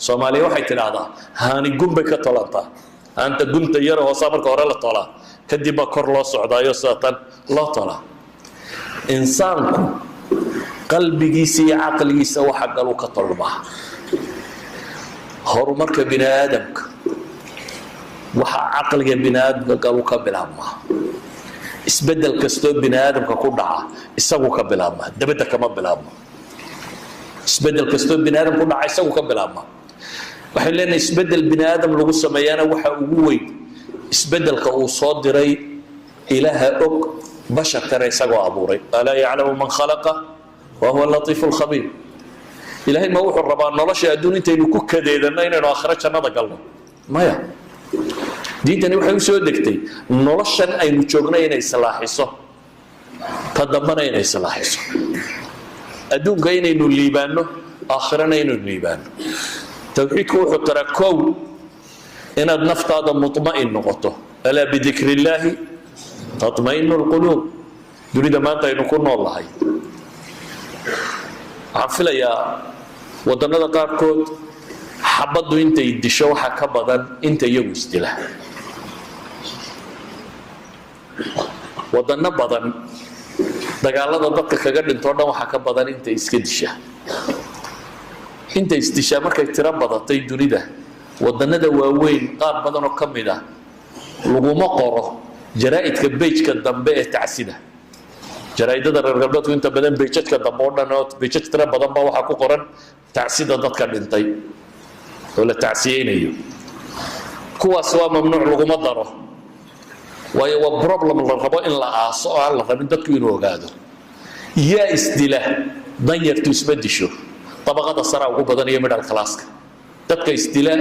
Soomaaliya waxay tiraahdaa haani gunbay ka tolantaa anta gunta yar oo samarka hore la tolaa kadib kor loo socdaayo saatan loo tolaa insaanku qalbigiisa iyo aqligiisa waxa gal uu ka tolmaa horumarka bini aadamka waxa aqliga bini aadamka gal uu ka bilaabmaa isbedel kasto bini aadamka ku dhaca isagu ka bilaabmaa dabada kama bilaabmo isbedel kasto bini aadamka ku dhaca isagu ka bilaabmaa waxay leeyahay isbedel bini aadam lagu sameeyana waxa ugu weyn isbedelka uu soo diray ilaaha og basharka isagoo abuuray ala ya'lamu man khalaqa wa huwa al-latiful khabir ilaahay ma wuxuu rabaa nolosha adduun intaynu ku kadeedana inaynu aakhira jannada galno maya diintani waxay u soo degtay noloshan aynu joogno inay islaaxiso tadambana inay islaaxiso adduunka inaynu liibaano aakhirana inaynu liibaano tawxiidku wuxuu tarakow inaad naftaada mutma'in noqoto ala bidikrillahi tatma'innu alqulub dunida maanta aynu ku noolahay waxaan filayaa wadannada qaarkood xabaddu intay disho waxa ka badan inta iyagu isdila wadanno badan dagaalada dadka kaga dhinto dhan waxa ka badan inta iska disha inta isdisha markay tira badatay dunida wadannada waaweyn qaar badan oo ka mid ah laguma qoro jaraa'idka beejka dambe ee tacsida jaraa'idada reer galbeedku inta badan beejadka dambe oo dhan oo beejad tira badan baa waxa ku qoran tacsida dadka dhintay oo la tacsiyeynayo kuwaas waa mamnuuc laguma daro waayo waa problem la rabo in la aaso oo aan la rabin dadku inuu ogaado yaa isdila danyartu isma disho طبقات الصراع وجوبا هي ميدل كلاسك تدك استيلاء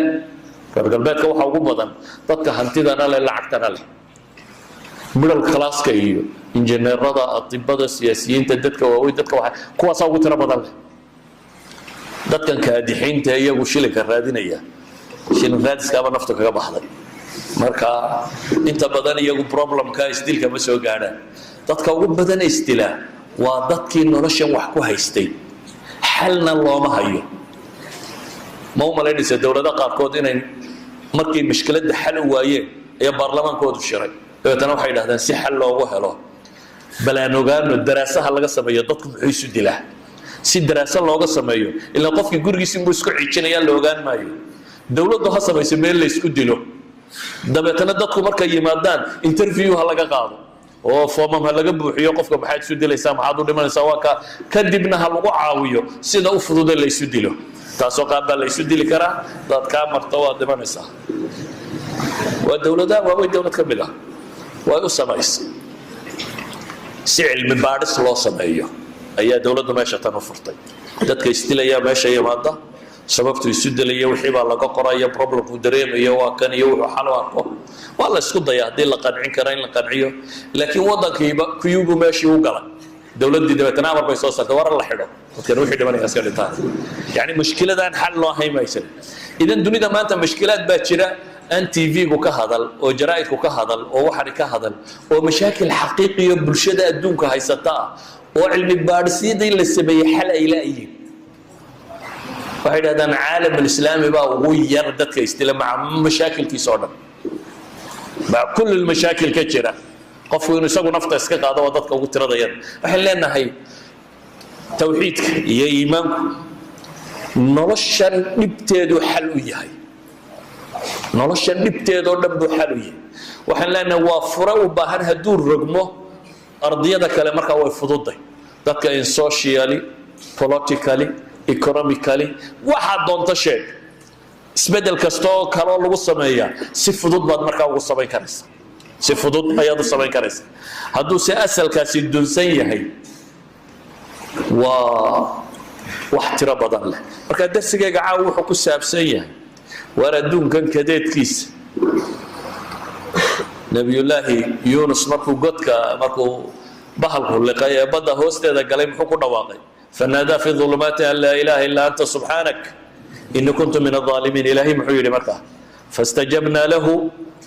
فبالبيت كوحة وجوبا تدك هنتيدنا لا لعبتنا له ميدل كلاسك هي إنجنير رضا الطباء السياسيين تدك ووي تدك واحد كوا صاوي ترى بدل تدك كادحين تهيا وشيلك الرادينية شيل الرادس كابا نفتك كابا حضر مركا أنت بدن يجو بروبلم كايستيل كمسوا قاعدة تدك وجوبا استيلاء وتدك إنه نشأ وحكو هيستي حلنا الله ما هيو ما هو ملاذ الدولة قاركود إن مركي مشكلة حل وايه يا برلمان كود الشرعي يتناول حيل هذا سي حل الله وهلا بلا نوجان الدراسة هلا قسم يضطك عيش الدلاه سي الدراسة الله قسم يو إلا قف يقول جسم بسكو عيشنا يا لوجان ما يو دولة ده حسب يسمى اللي يسكو دلو ده بتندقوا مركي يمادان انترفيو هلا قاعد oo foomam laga buuxiyo qofka maxay isu dilaysaa maxaad u dhimanaysaa waa ka kadibna hal ugu caawiyo sida u fudud la isu dilo taasoo qaab la isu dili kara dad ka marto waa dhimanaysaa waa dawladda waa dawlad ka mid ah waa u samaysay si cilmi baadhis loo sameeyo ayaa dawladdu meesha tan u furtay dadka istilaya meesha yimaada sababtu isu dilaya wixii baa laga qoraya problemku dareemayo waa kan iyo wuxuu xal u arko waa la isku dayaa hadii la qancin karo in la qanciyo laakiin wadankiiba kuyugu meeshii u galay dawladii dabeetana amar bay soo saartay war la xidho dadkan wixii dhimanaya iska dhintaan yani mushkiladan xal loo haymaysan idan dunida maanta mushkilaad baa jira an TV-gu ka hadal oo jaraa'idku ka hadal oo waxan ka hadal oo mashaakil xaqiiqiyo bulshada adduunka haysata oo cilmi baadhisyada la sameeyay xal ay laayiin waxay dhahdaan caalam islaami baa ugu yar dadka istila maca mashaakilkiisa oo dhan مع كل المشاكل كجرة قفوا إنه يسقوا نفط إسقاط هذا وضدك وترى ضير وحلنا هاي توحيدك يا إمام نرشن نبتدو حلوية هاي نرشن نبتدو نبدو حلوية وحلنا وافرة وبهر هدور رقمه أرضية ذا كلام مركا ويفضل ذاك إن socially politically economically واحد دون تشيء isbedel kasto kala lagu sameeyaa si fudud baad markaa ugu sameyn karaysaa si fudud ayaad u sameyn karaysaa hadduu si asalkaasi dunsan yahay waa wax tiro badan leh marka darsigayga caaw wuxuu ku saabsan yahay war adduunkan kadeedkiisa nabiyullaahi yuunus markuu godka markuu bahalku liqay ee badda hoosteeda galay muxuu ku dhawaaqay fanaadaa fi dhulumaati an laa ilaaha illaa anta subxaanak إن كنت من الظالمين إلهي محيولي مركا فاستجبنا له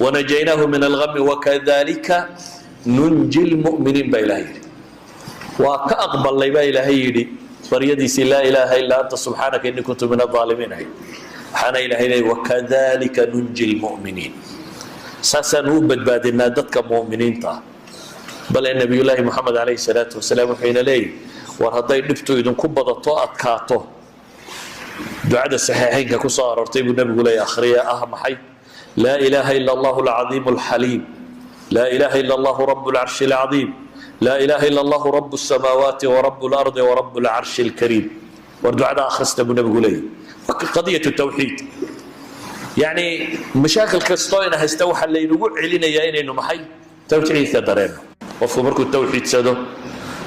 ونجيناه من الغم وكذلك ننجي المؤمنين بإلهي وكأقبل لي بإلهي فريدي لا إله إلا أنت سبحانك إني كنت من الظالمين حنا إلهي وكذلك ننجي المؤمنين ساسا نوبد بادنا دتك مؤمنين تا بل النبي الله محمد عليه الصلاة والسلام حين لي ورهضي دبتو إذن كبضتو أتكاتو دعاء الصحيحين كصار ارتيب النبي يقول يا أخريا أهم حي لا إله إلا الله العظيم الحليم لا إله إلا الله رب العرش العظيم لا إله إلا الله رب السماوات ورب الأرض ورب العرش الكريم والدعاء آخر استبو النبي يقول قضية التوحيد يعني مشاكل كستوين هستوحى اللي نقول علينا يا إنه محي توحيد ثدرين وفق مركو التوحيد سدو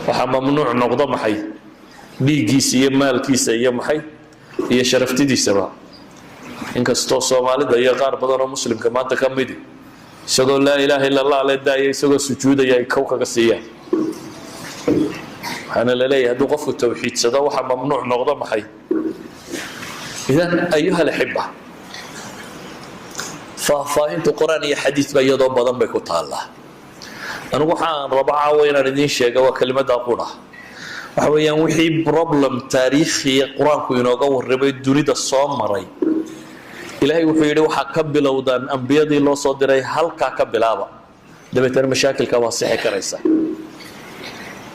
وحا ممنوع نقضى محي بيجيسي مال كيسة يا محي هي شرفتي دي سبا إنك ستو صومالي دا يا قار بدر مسلم كما تكمدي سقول لا إله إلا الله لا داعي سقول سجود يا كوكا قصيا أنا للي هدو قف التوحيد سدا وحا ممنوع نقضى محي إذن أيها الأحبة فاهمت القرآن يا حديث بيضا بدن بكوت الله أنا وحان ربعة وين ردين شيء وكلمة أقولها وحويا وحي بروبلم تاريخي القرآن كوينو قور ربي الدنيا الصوم مري إلهي وحيري وحا كبل ودان أنبياء دي الله صدري هلكا كبل هذا دبيتر مشاكل كواسحة كريسة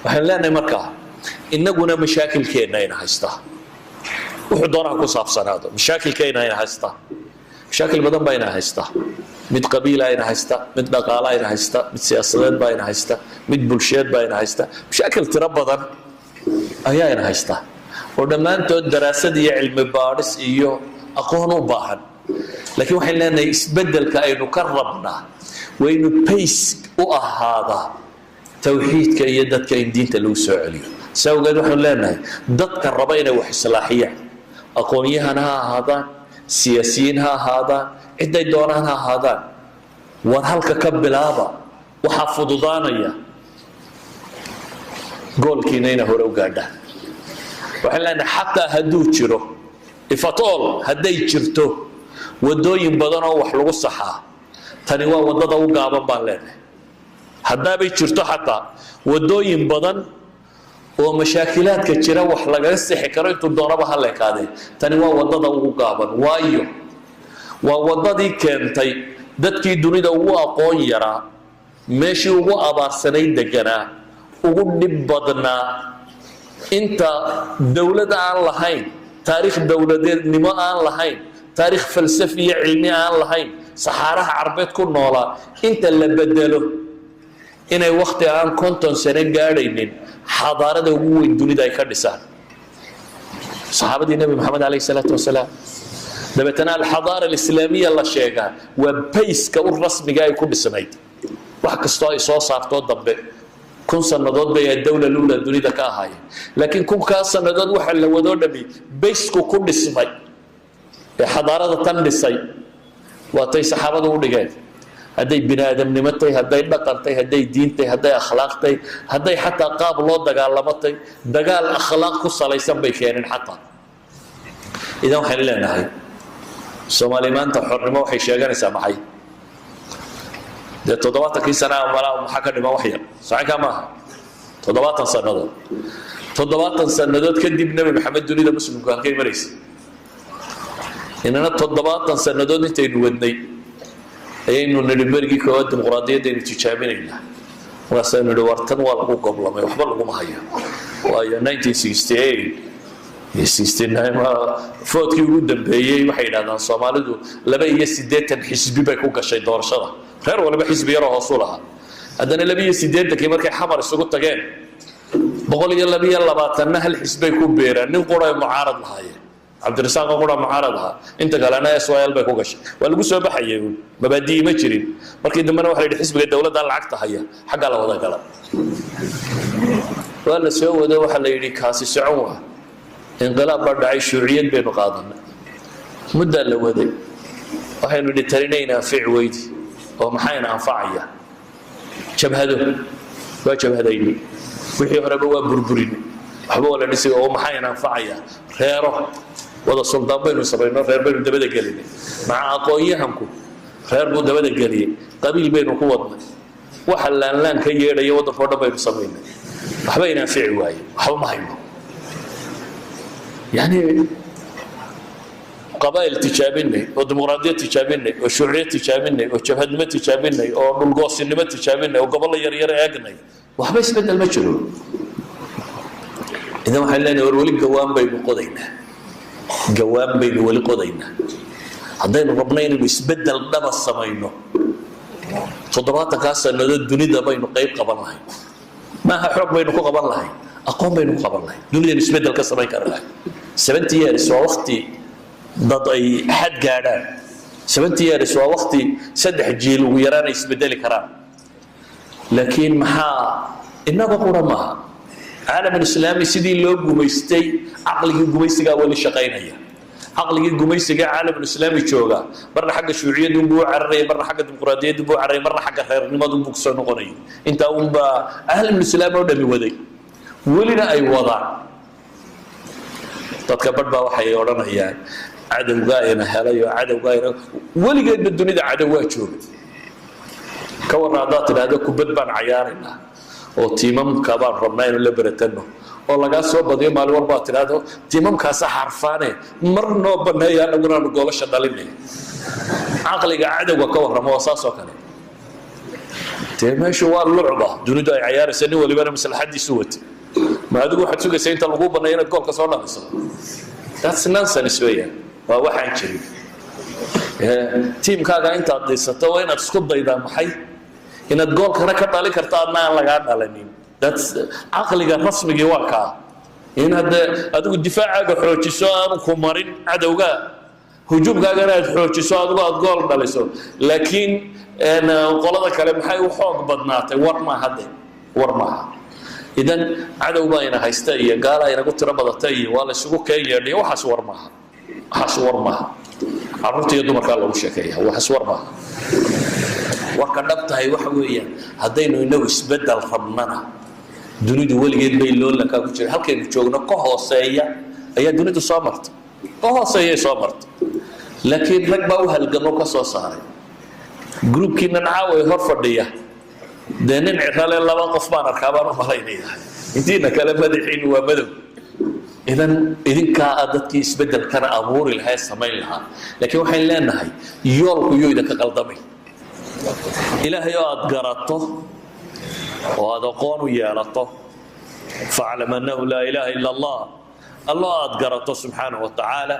وحين لأني مركا إنقنا مشاكل كينا هنا هستا وحضورها كصاف سنادو مشاكل كينا هنا هستا مشاكل بدن بينا هستا مد قبيلة هنا هستا مد دقالة هنا هستا مد سياسات بينا هستا مد بلشيات بينا هستا مشاكل تربضن أيها هنا هستا ولما أنت الدراسة دي علم بارس إيو أقوانو باهن لكن وحين لأنه يسبدل كأنه كربنا وإنه بيس هذا توحيد كيدت كإن دين تلو سعلي سوى قالوا وحين لأنه ضد كربينا وحصلاحية أقوانيها هذا سياسيينها هذا عدة دورانها هذا وهلك كبل هذا وحفظوا ضانية قول كينينا هو قاعدة وحنا حتى هدو تشرو إفطول هدي تشرتو ودوين بدنا وحلو الصحة تنوا وددا وقابا بالله هدا بي تشرتو حتى ودوين بدن ومشاكلات كتيرة وحلقة الصحة كريت الضربة هلا كذا تنوا وددا وقابا وايو ووددي كنتي dadkii dunida ugu aqoon yaraa meeshii ugu abaarsanay deganaa ugu dhib badnaa inta dawlad aan lahayn taariikh dawladeednimo aan lahayn taariikh falsafiya cilmi aan lahayn saxaaraha carbeed ku noolaa inta la bedelo inay waqti aan konton sano gaadhaynin xadaarada ugu weyn dunida ay ka dhisaan saxaabadii nabi maxamed alayhi salaatu wasalaam دبتنا الحضارة الإسلامية الله شيئا وبيس كأول رسمي جاي كل سنة واحد كستاي صوص عطوا ضبط كن سنضاد بيا الدولة الأولى الدنيا كاهاي لكن كن كاس سنضاد واحد لو دور نبي بيس كل سنة حضارة تنسي واتي صحابة دول جاي هدي بني آدم نمتي هدي نقرتي هدي دينتي هدي أخلاقتي هدي حتى قابل الله دجال لمتي دجال أخلاق قصة ليس بيكين حتى إذا حلنا هاي Soomaali maanta xornimo waxay sheeganaysaa maxay toddobaatan sano wala waxa ka dhima wax yar saxiixa ma toddobaatan sanadood kadib nabi maxamed dunida muslimku halkay maraysa inana toddobaatan sanadood intaynu wadnay ayaynu nidhbergii koowaad dimuqraadiyadda aynu tijaabinaynaa waasaynu nidhi wartan waa lagu goblamay waxba laguma hayo waayo 1968 foodkii ugu dambeeyay waxay yidhahdaan Soomaalidu 82 xisbi bay ku gashay doorashada reer walba xisbi yar oo hoos u lahaa haddana 82 markay xamar isugu tageen 122 hal xisbi ku beeraan nin qura mucaarad lahaayeen Cabdirasaaq qura mucaarad lahaa inta kalena SYL bay ku gashay waa lagu soo baxayay mabaadii ma jirin markii dambena waxa la yidhi xisbiga dawladda lacagta haya xagga la wada gala waa la soo wado waxa la yidhi kaasi socon انقلاب بدعي شيوعيين بين قاضنا مدة لودي وحين لترينينا في عويدي ومحينا أنفعيا شبهدو وشبهديني وحي هربوا بربرين حبوا ولا نسي ومحينا أنفعيا خيره وذا السلطان بينو سبعين خير بينو دبدا قليل مع أقويهمكم خير بو دبدا قليل قبيل بينو قوتنا وحلان لان كي يرى يوضا فرد بينو سبعين وحبينا في عواي وحبوا محينا يعني قبائل تجابيني وديمقراطية تجابيني وشيوعية تجابيني وجبهة تجابيني ودلقوس النمط تجابيني وقبل يرير أجني وحبيس بدل المجرور إذا ما حلنا ولي جوام بين قضينا جوام بين ولي قضينا هذين ربنا يسبدل دم السماينه تضربات كاسة إن الدنيا بينه قيب قبل الله ما حرق بينه قبل الله أقوم بينه قبل الله الدنيا يسبدل كاسة ما يكره 70 years ووقتي ضد أي حد قاعدان 70 years ووقتي سدح جيل ويرانا يسبدل كرام لكن محا إنه بقول ما عالم الإسلامي سيدي لو جميستي عقلي جميستي أول شقين هي عقلي جميستي عالم الإسلامي شوقا مرة حق الشيوعية دبوا عرّي مرة حق الديمقراطية دبوا عرّي مرة حق خير ما دبوا كسر نقني أنت أهل الإسلام ولا بودي ولنا أي وضع تتكبر بقى وحي ورانا يعني عدو قاينا هلايو عدو قاينا ولي قد بالدنيا عدوات شوق كون رادات هذا كبد بان عيارنا oo tiimamka baan rabnaa inuu la baratano oo laga soo badiyo maalin walba tiraado tiimamkaas xarfaane marnoo baneeya anaguna goolasha dhalinay aqliga cadawga ka warramo wasaasoo kale teemeeshu waa lucba dunidu ay ciyaaraysan waliba maslaxadiisu wati ma adigu waxaad sugaysaa inta lagu baneeyo inaad goolka soo dhaliso that's nonsense weeyaan waa waxaan jirin tiimkaaga intaad dhisato waa inaad isku daydaa maxay إن الجول كنا كتالي كرتارنا على قاعد على نيم. That's عقلي الرسمي جواكا. إن هذا الدفاع على حروتي سؤال وكمارين عدوجا هجوم جانا حروتي سؤال وجول دالسو. لكن أنا قلنا كلام حي وحق بدناته ورما هذا ورما. إذن عدوجا هنا هيستأي قال أنا قلت ربضتي ولا سوق كي يعني وحس ورما. حس ورما. عرفتي يدو مكان لو شكيه وحس ورما. وكذبت هاي وحوية هذين إنه يسبدل ربنا دنيا ولقيت بين لون لك كتير هل كان يشوفنا قهوة سيئة هي دنيا صامرت قهوة سيئة صامرت لكن لك بوها الجنوك صار جروب كنا نعاوي هرفردية ده ننعت على الله وقف معنا كبار ومرينية انتينا كلام هذا الحين وبدو إذن كأدت يسبدل كان أمور الهاي السماين لها لكن وحين لنا هاي يورك يويدك قلدمي إلهي أدقرته وهذا قون ويالته فاعلم أنه لا إله إلا الله الله أدقرته سبحانه وتعالى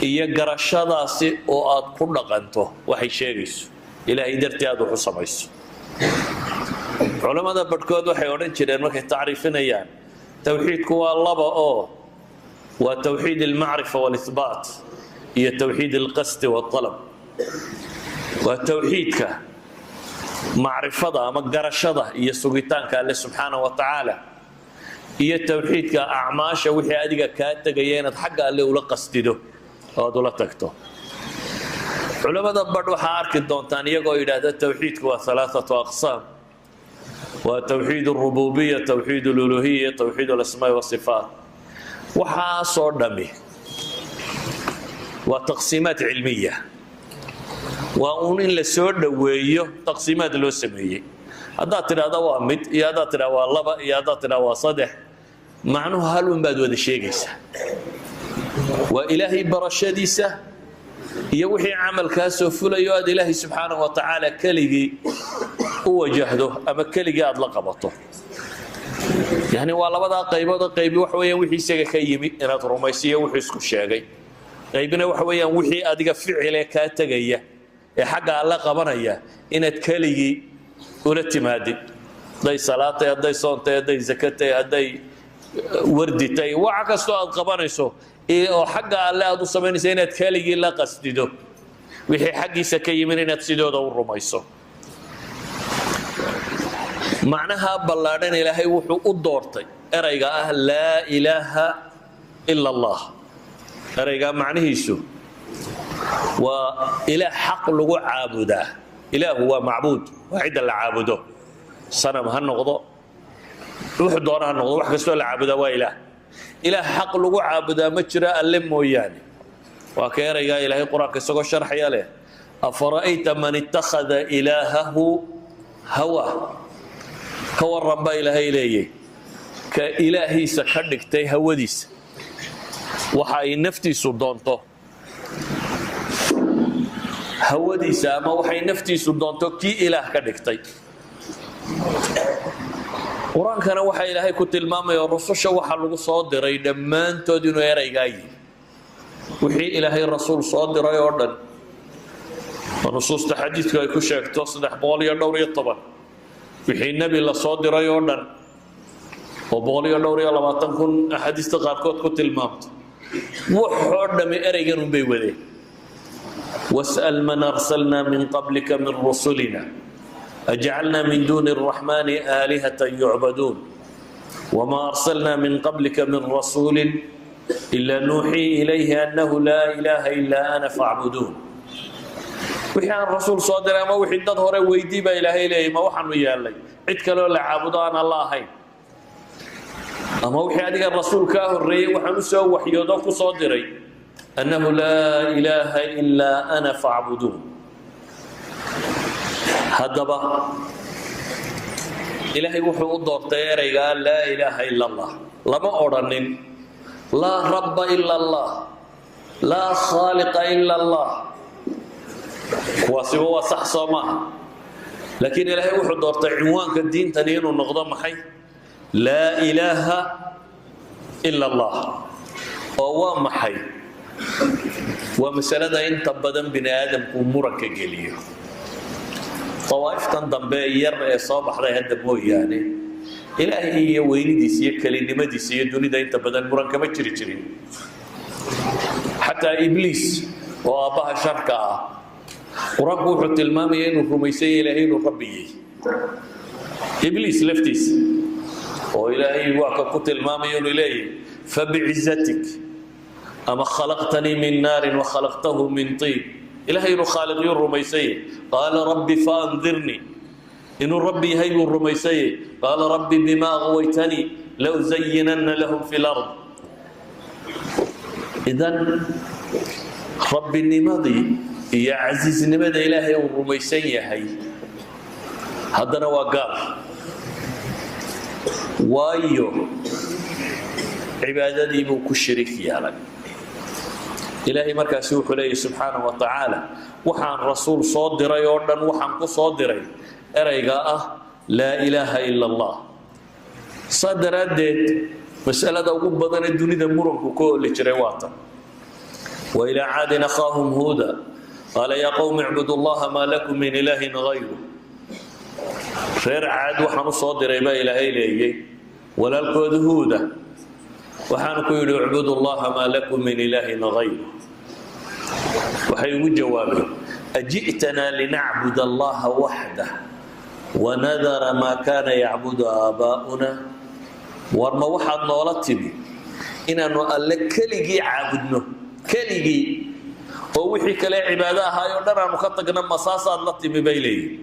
يقر الشداسي وأدقر لغنته وحي شيريس إلهي درتي هذا حصميس علماء ذا بركود وحي ورنشي لأنك تعرفين أيام توحيدك هو الله وتوحيد المعرفة والإثبات هي توحيد القصد والطلب وتوحيدك معرفة أما قرشة هي سويتانك الله سبحانه وتعالى هي توحيدك أعماش وحي أديك كاتك جينا حق اللي ولا قصده هذا لا تكتو علماء دبر وحارك الدون ثاني يقول إلى توحيدك وثلاثة أقسام وتوحيد الربوبية توحيد الألوهية توحيد الأسماء والصفات وحاصر دمي وتقسيمات علمية وأن لسود ويو تقسيمات لو سمية هذا ترى هذا وامد يا هذا ترى والله يا هذا ترى وصدح معناه هل من بعد هذا الشيء وإلهي برشديسة يوحي عمل كاسو فلا يؤد إلهي سبحانه وتعالى كلجي هو جهده أما كلجي أطلق بطه يعني والله بدأ قيبي وحويا وحي سجى كيمي أنا ترميسية وحي سكو شاقي قيبنا وحويا وحي أديك فعله كاتجيه حق الله قبرنايا إن تكلي ولا تمادي ضي صلاة ضي صوت ضي زكاة ضي وردتي وعكس قبرنيسو حق الله أدو سمين سين تكلي لا قصديدو وحي حقي سكي من إن تسيدو دور رميسو معناها بلادين إلهي وحو الدورتي أريقا لا إله إلا الله أريقا معنيه شو وإله حق لغو عابده إله هو معبود وعيد اللي عابده صنم هالنقضة روح دور هالنقضة وحكا سؤال عابده وإله إله حق لغو عابده مجرى اللم وياني وكيرا يا إلهي قرآن كسوك الشرح ياليه أفرأيت من اتخذ إلهه هوى هو الرب إلهي إليه كإلهي سكرك تي هوديس وحاي نفتي سودانته hawadiisa ama waxay naftiisu doonto kii ilaah ka dhigtay. qur-aankana waxa ilaahay ku tilmaamayaa rususha waxa lagu soo diray dhammaantood inuu eraygaa yihi wixii ilaahay rasuul soo diray oo dhan nusuusta xadiidku ay ku sheegto 312 wixii nebi la soo diray oo dhan oo 120 axaadiista qaarkood ku tilmaamto wuxuu dhami eraygan un bay wadeen. واسأل من أرسلنا من قبلك من رسلنا أجعلنا من دون الرحمن آلهة يعبدون وما أرسلنا من قبلك من رسول إلا نوحي إليه أنه لا إله إلا أنا فاعبدون. وحيان الرسول صادر أما وحي الدهور ويديب إله إليه ما وحن ويالي عدك لو لعبدان الله هين أما وحي هذه الرسول كاهر ري وحنسه وحيودك صادري أنه لا إله إلا أنا فاعبدون. هذا إلهي وحو الدور تياري قال لا إله إلا الله لما أرنن لا رب إلا الله لا خالق إلا الله واسبوا صح صماء لكن إلهي وحو الدور تعنوان كالدين تنين ونقضم حي لا إله إلا الله ووام حي ومسألة أنت بدن بني آدم أمورك جليه طوائف تنضم بير صباح لا يهدب هو يعني إلهي ويلدي سي كلمة دي سي دوني ده أنت بدن أمورك ما تشري حتى إبليس وأباها شركة وربه حتى المامي إنه رميسي إلهي ربي إبليس لفتيس وإلهي واقع قتل المامي إلهي فبعزتك أما خلقتني من نار وخلقته من طين إلهي خالق الرميسي قال ربي فأنذرني إن ربي هي الرميسي قال ربي بما أغويتني لو زينن لهم في الأرض. إذن ربي النماضي يا عزيز النماضي إلهي الرميسي هي هذا نواقال وايو عبادتي بوكو الشريك يا لك إلهي مركز وحليه سبحانه وتعالى وحان رسول صادري أردن وحان كصادري أريقاء لا إله إلا الله صدر أدت مسألة أقول بدن الدنيا مرنك كل جريواتا. وإلى عاد أخاهم هودا قال يا قوم اعبدوا الله ما لكم من إله غيره. غير عاد وحان صادري ما إله إليه ولا الكود هودا وحانكم يقولوا اعبدوا الله ما لكم من إله غيره. وحيقول جوابه أجئتنا لنعبد الله وحده ونذر ما كان يعبد آباؤنا ورما واحد نولتني إن أنه قال لك كلجي عابدنا كلجي ووحي كلا عبادة هاي ونرى مخطقنا مصاصة لطي ببيلي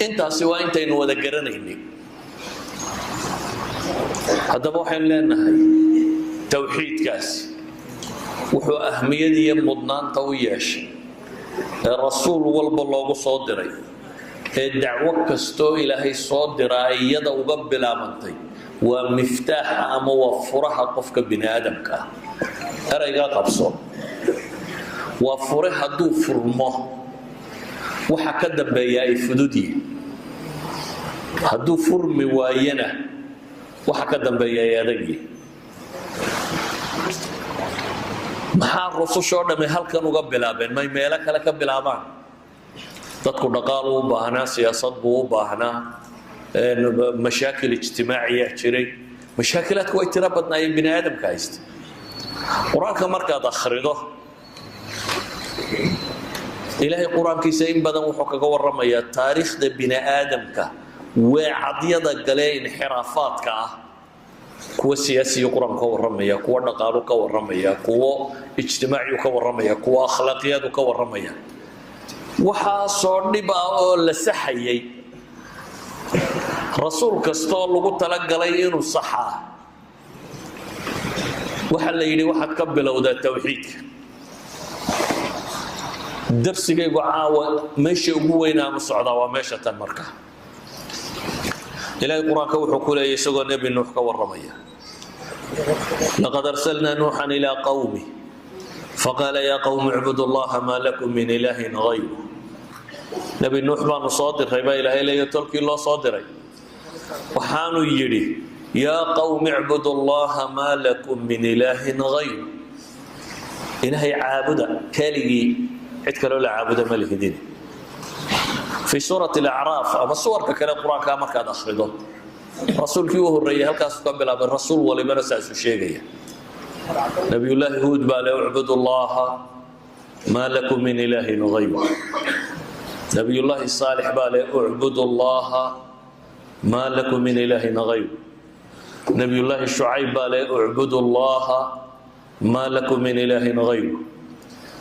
انت سواء انت إنه وذكرني هذا وحين لنا هاي توحيد كاسي وحو أهمية مضنان طوياش الرسول والله صادري الدعوة كستو إلهي صادرة يدا وقبل آمنتي ومفتاح أما وفرها قفك بني آدم كا أريقا قبصو وفرها دو فرمه وحكدا بياي فدودي هدو فرمي واينا وحكدا بياي أدقي maxaa rusushoo dhamay halkan uga bilaabeen may meelo kale ka bilaabaan dadku dhaqaal u baahnaa siyaasad buu u baahnaa mashaakil ijtimaaciya jiray mashaakilaadku way tira badnaayeen bini aadamka haysta quraanka markaad akhrido ilaahay quraankiisa in badan wuxuu kaga warramayaa taariikhda bini aadamka weecadyada galee inxiraafaadka ah kuwa siyaasiyo quraan ka warramaya kuwa dhaqaalo ka warramaya kuwa ijtimaaciyo ka warramaya kuwa akhlaaqiyadu ka warramaya waxa soo dhiba oo la saxayay rasuul kasto lagu tala galay inuu saxa waxa la yiri waxa ka bilowda tawxiidka darsigaygu caawa meesha ugu weynaa ma socda waa meesha tan markaa إلهي القرآن كوحو كله يسوع نبي نوح كورمية لقد أرسلنا نوحا إلى قومه فقال يا قوم اعبدوا الله ما لكم من إله غيره. نبي نوح بان صادر ربا إله إلا يتلقي الله صادري وحانو يجري يا قوم اعبدوا الله ما لكم من إله غيره. إلهي عابدا كالي عدكلو لا عابدا ملك دين. في سورة الأعراف أما الصور ككلام القرآن كما كان أخرجه رسول كيوه الرئي هل كاسو قبل الرسول ولمن أساس الشيء. نبي الله هود بال اعبدوا الله ما لكم من إله غيره. نبي الله الصالح بال اعبدوا الله ما لكم من إله غيره. نبي الله الشعيب بال اعبدوا الله ما لكم من إله غيره.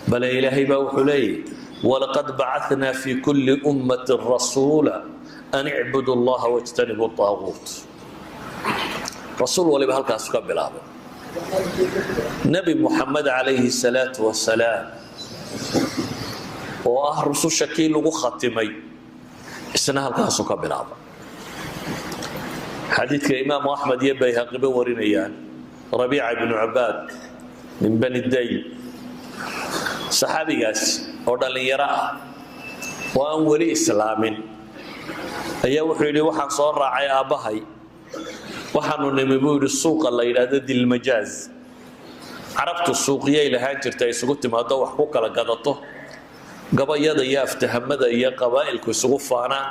بل إلهي باوحلي ولقد بعثنا في كل أمة رسولا أن اعبدوا الله واجتنبوا الطاغوت. رسول ولي بهالكاس قبل هذا نبي محمد عليه الصلاة والسلام وأهل رسول شكيل وختمي السنة هالكاس قبل هذا. حديث كإمام أحمد يبي هقبه ورينيان ربيعة بن عباد من بني الدين صحابي قاس ودل يرى وأن ولي إسلام أيه وحيلي وحق صار راعي أبهي وحنو نمبود السوق الله إلى ذي المجاز. عرفت السوقية إلى هاجر تيسقط ما ضوح حق لقدته قبل يدا يفتهم ماذا يا قبائل كسقف أنا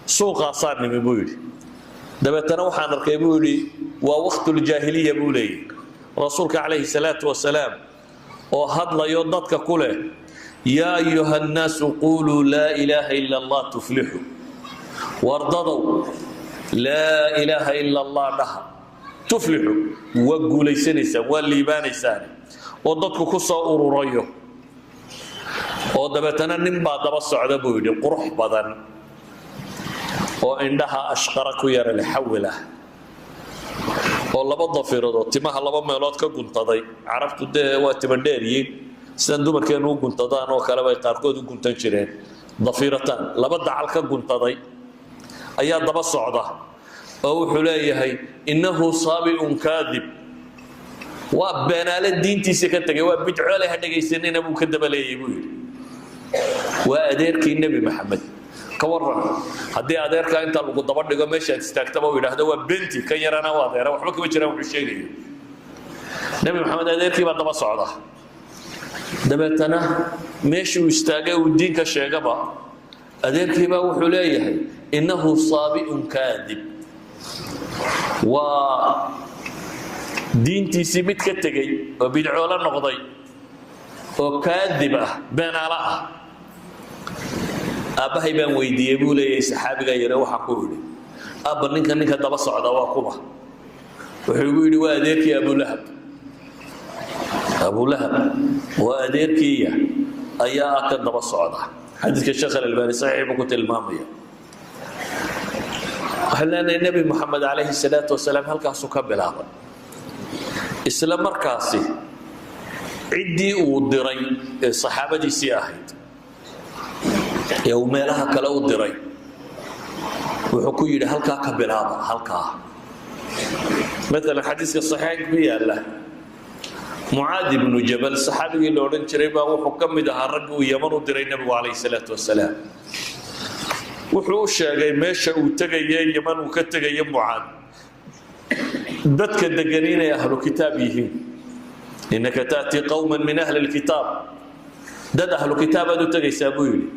سوق صار نمبود دبتنا وحنا ركبولي ووقت الجاهلية بولي رسولك عليه الصلاة والسلام وهذا لا يضدك كله يا أيها الناس قولوا لا إله إلا الله تفلحوا وارضوا لا إله إلا الله لها تفلحوا وقولي سنسا والليباني ساني وضدك كسا أروريو ودبتنا نمبا دبس عدبويدي قرح بدن وعندها أشقرك يرى لحوله والله ضفيرdo timaha laba meelood ka guntaday carabtu waa tibadheeriye sidan dumarkeen u guntadaan oo kale bay qaarkood u guntan jireen ضفيرتان laba dacal ka guntaday ayaa daba socda oo wuxuu leeyahay innahu sabi'un kadib waa beenaale diintiisa ka tagay waa bidco leh dhageysanina buu ka dabaleeyay buu yiri waa adeerkii nabi maxamed كورن هدي أديرك أنت لو قد ضبط لقى ماشي تستكتبه ويده هو بنتي كان يرانا واضح وحبك بيجرا وحشيني نبي محمد أديرك بعد ما صعده دبتنا ماشي واستاجه والدين كشيء بقى أديرك بقى وحليه إنه صابئ كاذب و دين تسيبت كتجي وبيدعوا لنا نقضي وكاذبة بين على أبهي بان ويدي بولي سحابي غيره وحقولي أبا نينك دبا صعدا واقوبة وحيقولي وأديرك يا أبو لهب وأديرك يا أيا أكد دبا صعدا حديث الشيخ الألباني صحيح بكت المامية هل أن النبي محمد عليه الصلاة والسلام هل كاسو كبل هذا إسلام مركاسي عدي ودري الصحابة دي سياحيد يوم لها كلا ودري وحكوا يد هلكا كبلابا هلكا مثلا حديث الصحيح بيا له معاذ بن جبل صحابي اللي ورن شريبا وحكم ده رجل يمن ودري النبي عليه الصلاة والسلام وحوش جاي ماشى وتجي يمن وكتجي معاذ دتك الدجانين يا أهل كتابه إنك تأتي قوما من أهل الكتاب دد أهل الكتاب دو تجي سابويلي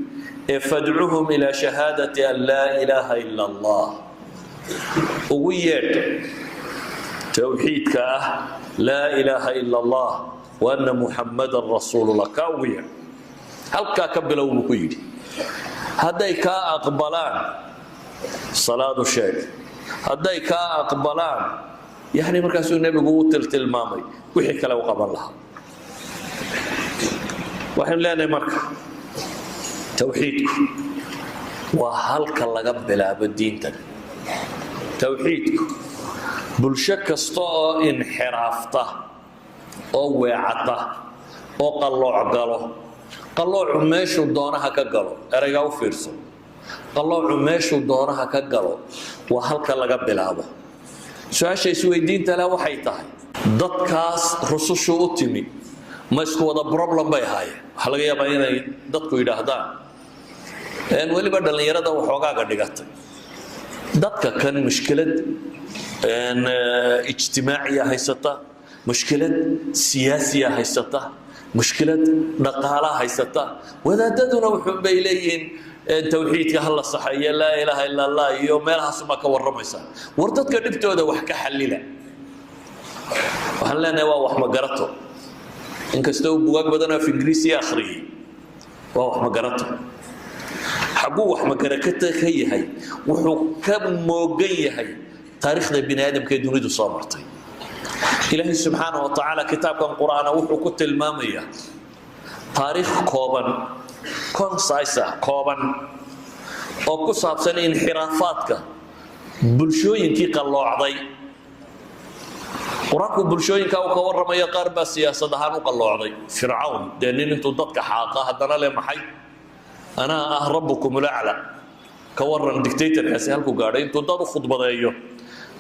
فادعوهم إلى شهادة أن لا إله إلا الله ويد توحيد كاه لا إله إلا الله وأن محمد رسول الله كاوية هل كبلوا مكيد هداي كا أقبلان صلاة الشيخ هداي كا أقبلان يعني مركز النبي قوة المامي وحكى لو قبلها وحن لا مركز توحيدك وهلك الله قبل بالدين توحيدك بالشك استاء انحرافته او وعته او قلوع قالو قلوع ميشو دونها كقالو اريغا وفيرسو قلوع ميشو دونها كقالو وهلك الله قبل هذا سؤال شيء سويدين تلا waxay tahay dadkaas rusushu u timi ما isku wada problem bay ahaayeen waxa laga yaabaa inay dadku yiraahdaan waliba dhalinyarada waxoogaa dhigatay dadka kan mushkilad ijtimaaciya haysata mushkilad siyaasiya haysata mushkilad dhaqaala haysata wadaadaduna wuxuu bay leeyihiin tawxiidka hal saxaya la ilaaha illa allah iyo meelahaas ma ka waramaysa war dadka dhibtooda wax ka xalila waxaan leenahay waa wax ma garato inkastoo buugaag badan oo ingiriisi akhriyay waa wax ma garato xagu wax ma garakata ka yahay wuxuu ka moogan yahay taariikhda bini aadamka ee dunidu soo martay ilaahay subhanahu wa ta'ala kitaabkan quraana wuxuu ku tilmaamayaa taariikh kooban concise kooban oo ku saabsan inxiraafaadka bulshooyinkii qalloocday quraanku bulshooyinka uu ka warramaya qaar ba siyaasad ahaan u qalloocday fircawn deenin intuu dadka xaaqa hadana le maxay ana rabbukum al'ala ka warran dictator kaasi halku gaaray intuu dad u khudbadeeyo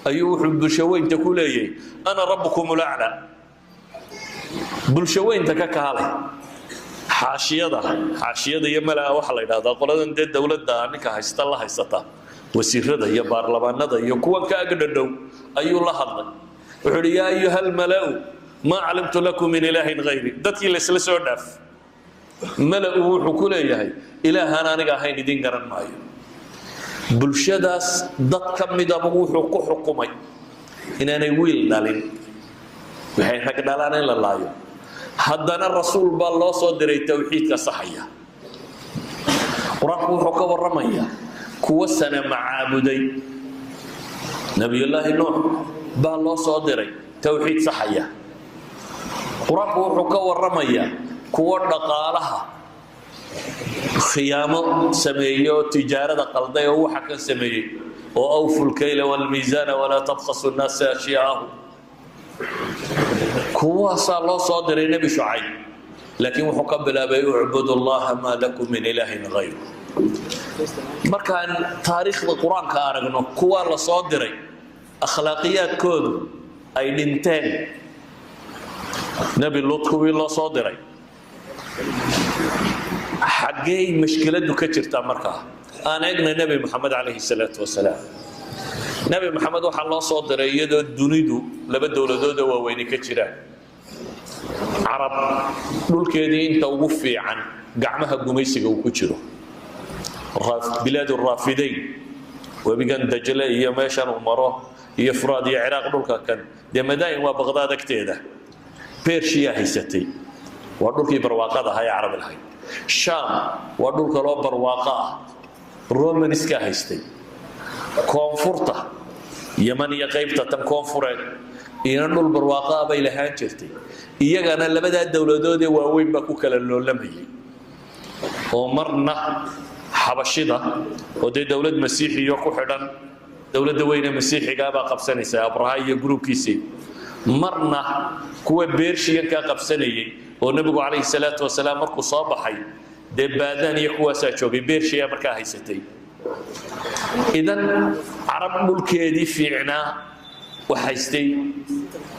ayuu wuxuu bulshooyinka ku leeyay ana rabbukum al'ala bulshooyinka ka kaalay xaashiyada iyo malaa waxa la yiraahdaa qoladan dawladda ninka haysta la haysata wasiirada iyo baarlamaanada iyo kuwan ka agdhow ayuu la hadlay wuxuu ya ayuhal mala'u ma alimtu lakum min ilahin ghayri dadkii la isla soo dhaaf mala'u wuxuu ku leeyahay ilaahan aniga ahayn idin garan maayo bulshadaas dad ka mid ah wuxuu ku xukumay inaanay wiil dhalin waxay rag dhalaan in la laayo haddana rasuul baa loo soo diray tawxiidka saxaya quraanku wuxuu ka warramaya kuwa sana macaabuday nabiyullaahi nuux baa loo soo diray tawxiid saxaya quraanku wuxuu ka warramaya kuwa dhaqaalaha khiyaamo sameeyo tijaarada qalday oo waxa ka sameeyay oo awful kayla wal miizana wala tabkhasu an-nas ashya'ahu kuwa loo soo diray nabi shucayb laakiin wuxuu ka bilaabay u'budu allaha ma lakum min ilahin ghayr markaan taariikhda quraanka aragno kuwa la soo diray akhlaaqiyadkoodu ay dhinteen nabi lut kuwii loo soo diray xaggee mushkiladu ka jirta markaa aan eegna nabi maxamed alayhi salaatu wasalaam nabi maxamed waxa loo soo diray iyadoo dunidu laba dawladood oo waaweyn ka jiraan arab dhulkeedii inta ugu fiican gacmaha gumaysiga uu ku jiro bilaad ar-rafidayn wabigan dajla iyo meeshan umaro iyo furaad iyo ciraaq dhulka kan demadaayin waa baqdaad agteeda bershiya haysatay waa dhulkii barwaaqada ahaa ee carab lahayd sham waa dhulka loo barwaaqa ah romaniska haystay koonfurta yaman iyo qaybta tan koonfureed iyo dhul barwaaqa bay lahaan jirtay iyagana labada dawladood ee waaweyn ba ku kala loolamayay oo marna xabashida oo dawlad masiixiyo ku xidhan dawladda weyne masiixiga baa qabsanaysa abraha iyo groupkiisa marna kuwa beershiyanka qabsanayay oo nabigu kaleey salaatu wasalaam markuu soo baxay deebaadan iyo kuwaas joogay beershiya markaa haysatay idan arab dhulkeedii fiicnaa waxaystay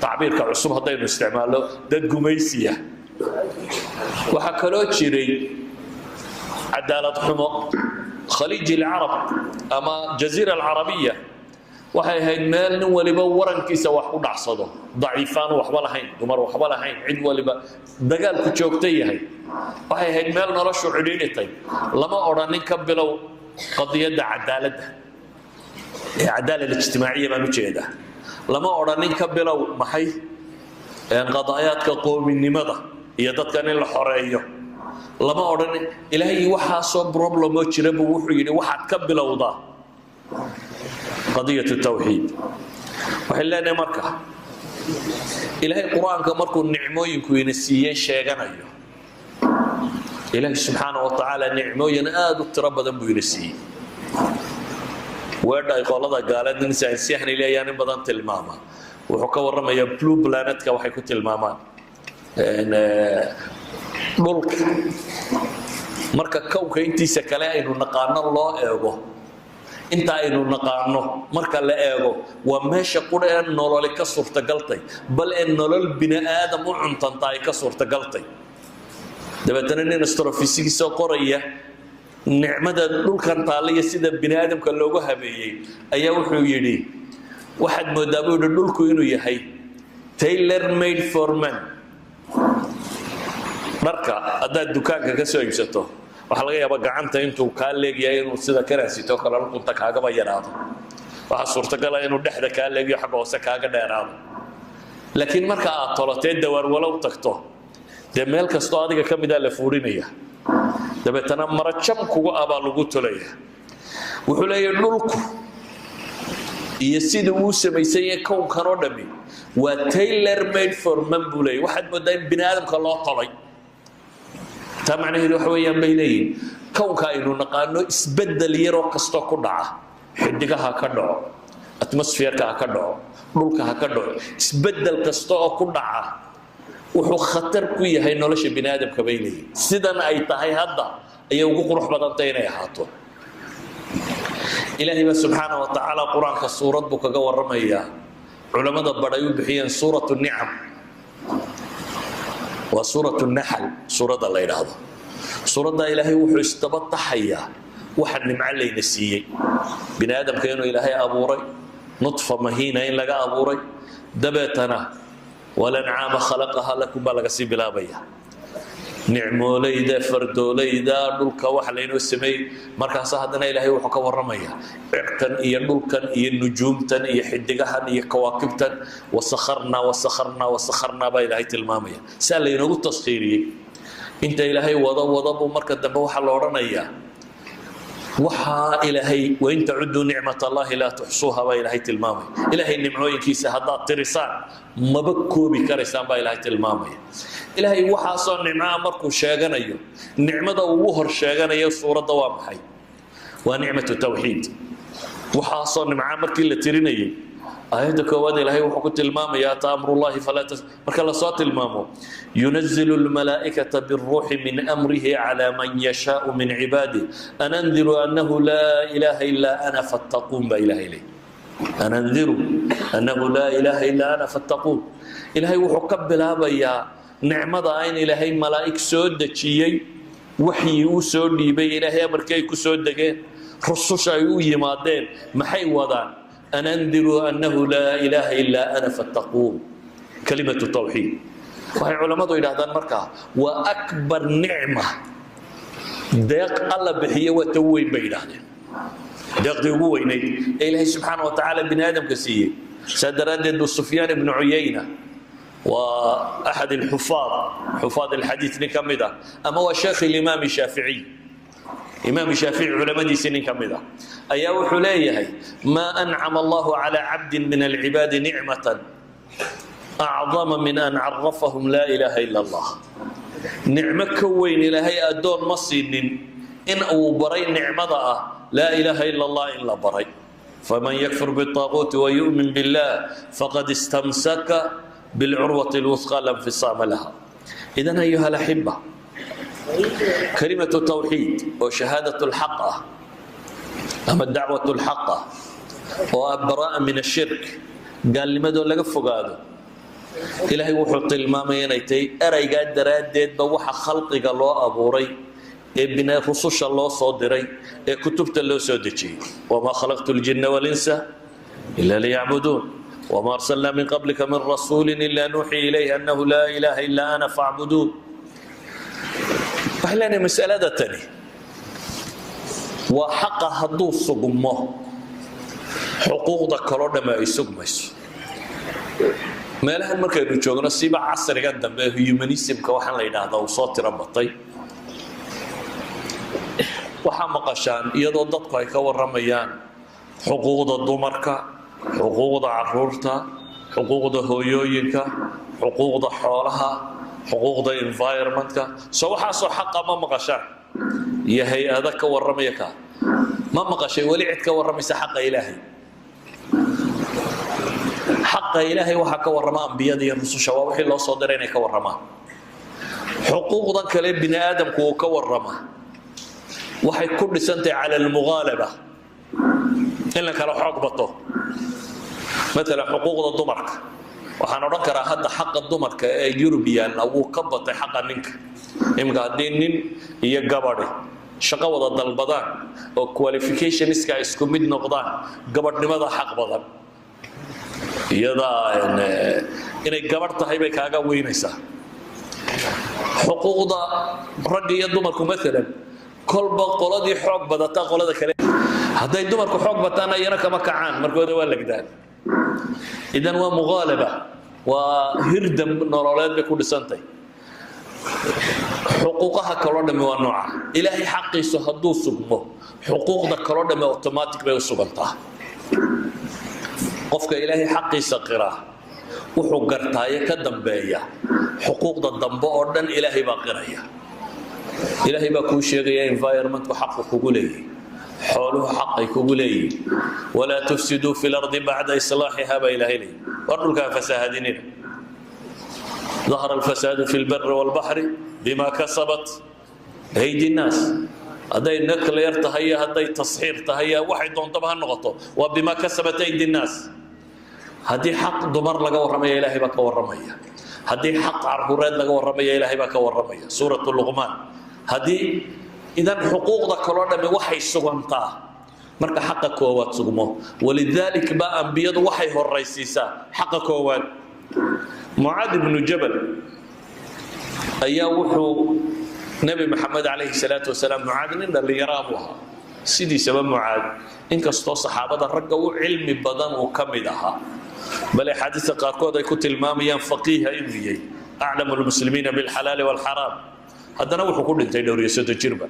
taabirka cusub hadaynu isticmaalo dad gumaysiya waxa kaloo jiray cadaalad xumo خليج العرب أما جزيرة العربية waxay ahayd meel nin waliba warankiisa wax u dhacsado daciifaan waxba lahayn dumar waxba lahayn cid waliba dagaal ku joogtay yahay waxay ahayd meel noloshu cidhiidhitay lama odhanin ka bilow qadiyada cadaaladda ee cadaalad ijtimaaciya baan u jeedaa lama odhanin ka bilow maxay qadaayadka qowminimada iyo dadkan in la xoreeyo lama odhanin ilaahay waxa soo problem oo jira buu wuxuu yiri waxaad ka bilowdaa قضية التوحيد وحلنا مركه إلهي القرآن كمركو النعموين كوين السيئين شيغانيو إلهي سبحانه وتعالى نعموين آدو التربى ذنبو ينسيين واردا يقول الله قال ننسى السيحن إليه يعني بدان تلماما وحكا ورما يا بلو بلانتك وحيكو تلماما ملك مركا كوكا انتي سكالين ونقانا الله ايغو انت اينو نقانو marka la eego waa meesha quraan nolol ka suurta galtay bal in nolol bini aadam u cuntantay ka suurta galtay dabeetana nin astrophysics oo qoraya nicmada dhulkan taaliya sida bini aadamka loogu habeeyay ayaa wuxuu yiri waxaad moodaa buu dhulku inuu yahay tailor made for man marka aad dukaanka ka soo iibsato waxa laga yaabaa gacanta intuu ka leeyahay inuu sida karaasito kala runta kaaga bayanaado waxa suurtagal ah inuu dhexda ka leeyahay xaq hoose kaaga dheeraado laakiin marka aad tolateed dawaar walow tagto de meel kasto adiga kamid ah la fuurinaya dabeetana marajam kugu aba lagu tolaya wuxuu leeyahay dhulku iyo sidii uu sameeyay koonkan oo dhami waa tailor made for man bulay waxaad moodaa in bini aadamka loo tolay tamacnaheedu waxa weeyaan bayleeyeen koonka inuu naqaano isbedel yar oo kasto ku dhaca xidigaha ka dhaco atmosphere-ka ka dhaco dhulka ka dhaco isbedel kasto oo ku dhaca wuxuu khatar ku yahay nolosha bini aadamka bayleeyeen sidan ay tahay hadda ay ugu qurux badan tahay inay ahaato ilaahi subhanahu wa ta'ala quraanka suurad buu kaga waramaya culimada baday u bixiyeen suuratu ni'am wa suuratu nahl suurada la yiraahdo suurada ilaahi wuxuu istabataxaya waxa nimco leeyna siiyay bini aadamka inuu ilaahay abuuray nutfa mahina in laga abuuray dabeetana walan'aama khalaqaha lakum balaga si bilaabaya nicmoolayda fardoolayda dhulka wax leeyno sameey markaas hadana ilaahay wuxuu ka waramaya cirkan iyo dhulkan iyo nujuumtan iyo xidigahan iyo kawaakibtan wasakharna ba ilaahay tilmaamaya saaleeyno tasqiiriyay inta ilaahay wada buu marka dambe waxa la oranayaa waxa ilaahay wa inta uddu ni'matallahi la tuhsuha ba ilaahay tilmaamay ilaahay nimcooyinkiisa hadda tirisaan maba koobi karaysaan ba ilaahay tilmaamay ilaahay waxa soo nimca markuu sheeganayo nicmada ugu hor sheeganayo suurada waa maxay waa nicmatu tawxiid waxa soo nimca markii la tirinayay ayada koowaad ilaahay wuxuu ku tilmaamayaa ta'amrullahi fala marka la soo tilmaamo yunazzilu almalaa'ikata birruhi min amrihi ala man yasha'u min ibadihi an anziru annahu la ilaha illa ana fattaqun ba ilaha ilay an anziru annahu la ilaha illa ana fattaqun ilaahay wuxuu ka bilaabayaa nicmada ayn ilaahay malaa'ik soo dajiyay waxyi uu soo dhiibay ilaahay markay ku soo dageen rususha ay u yimaadeen maxay wadaan أن أنذروا أنه لا إله إلا أنا فاتقون كلمة التوحيد وهي علماء إلى هذا المركز وأكبر نعمة داق الله بحيه وتوي بينهم داق ديقوا إلهي سبحانه وتعالى بن آدم كسيه سدردد سفيان بن عيينة وأحد حفاظ الحديث نكمده أما هو شيخ الإمام الشافعي إمام الشافعي علماء دي سنين كمده أيا وحليه ما أنعم الله على عبد من العباد نعمة أعظم من أن عرفهم لا إله إلا الله نعمة كوين إلهي أدون مصين إن أو بري نعمة لا إله إلا الله إلا بري فمن يكفر بالطاغوت ويؤمن بالله فقد استمسك بالعروة الوثقى لا انفصام لها إذن أيها الأحبة كلمة التوحيد وشهادة الحق أما الدعوة الحقة وبراءة من الشرك قال لماذا لقى فقاده إلهي وحط المامين أيتي أرى قاد درادد بوحى خلقي قال الله أبوري ابن رسوش الله صادري كتبت الله سودتي وما خلقت الجن والإنس إلا ليعبدون وما أرسلنا من قبلك من رسول إلا نوحي إليه أنه لا إله إلا أنا فاعبدون فهلاني مسألة تاني وحق هدو سقمه حقوق ذكرنا ما يسقمش ما لها المركز يجونا سيبا عصر قدام به هيومانيزم كواحد لا ينهض وصوت ربطي وحمق عشان يدو ضدك يكور رميان حقوق الضمركة حقوق عرورتا حقوق هويوينكا حقوق حولها حقوق انفايرمنتكا سو حاسو حق ما مقشان يا هي هذا كورميك ما مقشي ولعت كورميس حق إلهي حق إلهي وحق ورما أنبياء الرسل شواوحي الله صادرين كورما حقوق ذاك بني آدم كورما وحي كل سنة على المغالبة إلا كلا حق بطه مثلا حقوق الضمرك waxaan oran karaa hadda xaq dumarka ee European uu ka batay xaq ninka imka hadii nin iyo gabadh shaqo wada dalbadaan oo qualificationska isku mid noqdaan gabadhnimada xaq badan iyada inay gabadh tahay bay kaaga weynaysaa xuquuqda rag iyo dumarku مثلا kolba qoladii xoog badata qolada kale haday dumarku xoog bataan ayana kama kacaan markooda waa lagdaan إذن هو مغالبة وهردم نورالات بكل سنتي حقوقها كرودة موانوعة إلهي حقي سهدو سقمه حقوق ذا كرودة أوتوماتيك بيو سقمتها قفك إلهي حقي سقرة وحقرتها يكدم بيا حقوق ذا الضنباء أردن إلهي باقرية إلهي باكو شيغيا environment وحقه كقوليه حوله حقي كقولي ولا تفسدوا في الأرض بعد إصلاحها بإلهي وارنك فسادين ظهر الفساد في البر والبحر بما كسبت أيدي الناس هذا النقل يرتهيا هذا تصحير تهيا واحد دون طبعا نقطه وبما كسبت أيدي الناس هذه حق دمر لقى ورمية إلهي بك ورمية هذه حق عرقورات لقى ورمية إلهي بك ورمية سورة اللقمان هذه إذا حقوق ذكرنا بوحي سجنتا مرك حق كوات سجمه ولذلك بقى أنبياء وحي هو الرئيسيسا حق كوات معاذ بن جبل أيوه نبي محمد عليه الصلاة والسلام معاذ إن اللي يرابها سيدي سبب معاذ إنك استوى صحابة رجعوا علم بدن وكمدها بل حديث قاركود يكون الماميا فقيه إني أعلم المسلمين بالحلال والحرام هذا نوح كل انت دوري سود جربه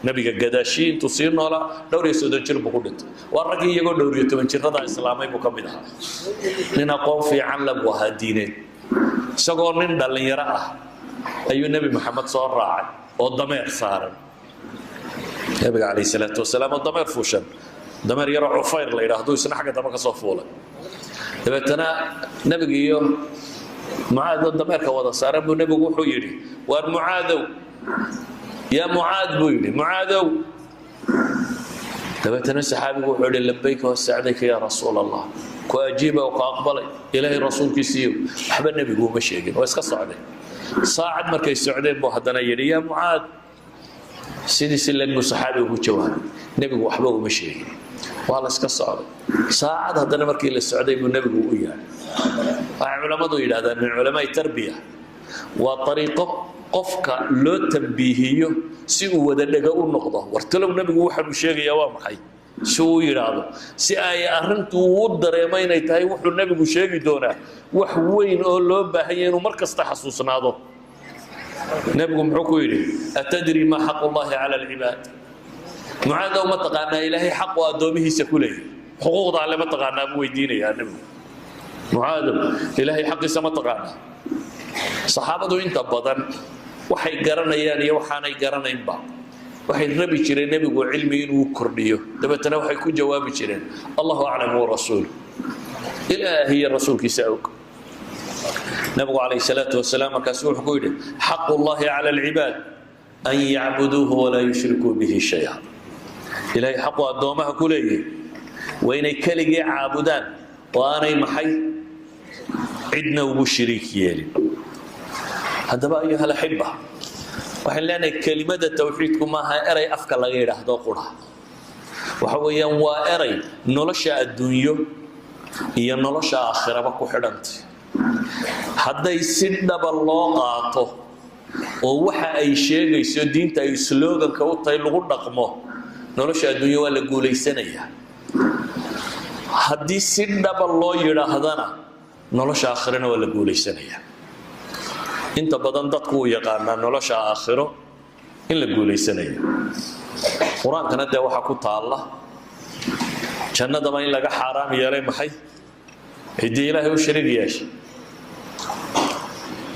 نبي قداشين تصيرنا ولا دوري سود جربه كل انت والرجل يقول دوري تمن جرده اسلامي مكملها لنا قوم في علب وهدينين سقون من دلن يرى اي النبي محمد صلى الله عليه والضمير صار النبي عليه الصلاه والسلام الضمير فوشن ضمير يرى عفير لا يراهدو سنه حاجه دمك صفوله دبتنا نبي يوم معاذ الضمير كوضا صار ابو النبي وحو يري والمعاذ يا معاذ بويلي معاذ تبتنا السحابي وحو لبيك وسعديك يا رسول الله كواجيبه وكاقبل الهي رسول كيسيو احب النبي هو مشيغين واسك صعدي صاعد مركي السعودين بو هدنا يري يا معاذ سيدي سلك الصحابي وهو جواب النبي وحبه مشيغين والله اسك صعدي صاعد هدنا مركي للسعودين بالنبي هو يعني علماء يراهدان من علماء التربيه وطريقه قفك لو تنبيهيو سي uu wada dhaga u noqdo wartalow nabigu waxa uu sheegaya waa maxay soo yiraahdo si ay arintu u dareemay inay tahay wuxuu nabigu sheegi doonaa wax weyn oo loo baahan yahay inuu markasta xasuusnaado nabigu muxuu ku yiri atadri ma xaqqullahi ala al-ibad mu'aad ma taqaana ilaahi xaq wa adoomihiisa ku leeyahay xuquuqda alle ma taqaana buu weydiinaya nabigu mu'aad ilaahi xaqiisa ma taqaana saxaabadu inta badan waxay garanayaan iyo waxaanay garanaynba waxay rabi jireen nabigu cilmi inuu kordhiyo dabeetana waxay ku jawaabi jireen Allahu a'lam wa rasuul ilaahi rasuulkiisa og nabigu alayhi salatu wasalaam markaas wuxuu ku yiri xaqqullahi ala al-ibad an ya'buduhu wa la yushriku bihi shay'a ilaahi xaqu adoomaha ku leeyahay waa inay kaligii caabudaan oo aanay maxay cidna ugu shiriik yeelin هذا بقى أيها الأحبة وحين لنا كلمة التوحيد كما أري أفكار غير هذا قرها وحويا وأري نلشى الدنيا هي نلشى آخرة بكو حرنت هذا يسد بالله قاطه ووحى أي شيء يسد دين تاي سلوغا كوتا يلغون رقمه نلشى الدنيا ولا قولي سنية هذا يسد بالله يرى هذانا نلشى آخرنا ولا قولي سنية inta badan dadku yaqaanaa nolosha aakhiro in la guuleysanayo quraanka de waxa ku taala jannada ma in laga xaraam yeelay maxay hadii ilaahay u shariig yeeshay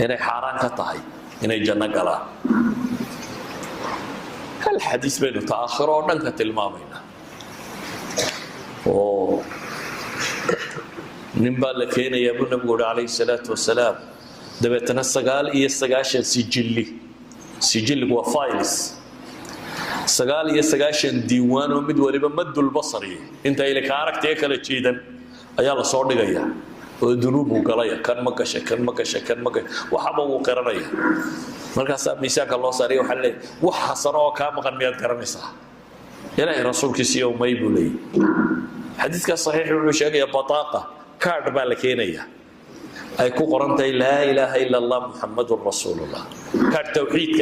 inay xaraan ka tahay inay janno galaan hal xadiis baynu taakhiro dhanka tilmaamayna oo nimba la keenaya abu nabiga alayhi salatu wasalaam dabeetana 9 iyo 9 sijilli waa files سقال يسقاشن ديوان ومد ولبا مد البصري انت إلى كارك تيكل جيدا أيال صور دقيا وذنوب وقلايا كان مكشة كان مكشة كان مكشة وحبوا وقرنيا مركز ميساك الله صاري وحلي وحصروا كام قد مياد كرنيسا يلا الرسول كسي يوم ما يبولي حديثك صحيح وشاقي بطاقة كارد بالكينية أي كقرنت لا إله إلا الله محمد رسول الله كارد توحيدك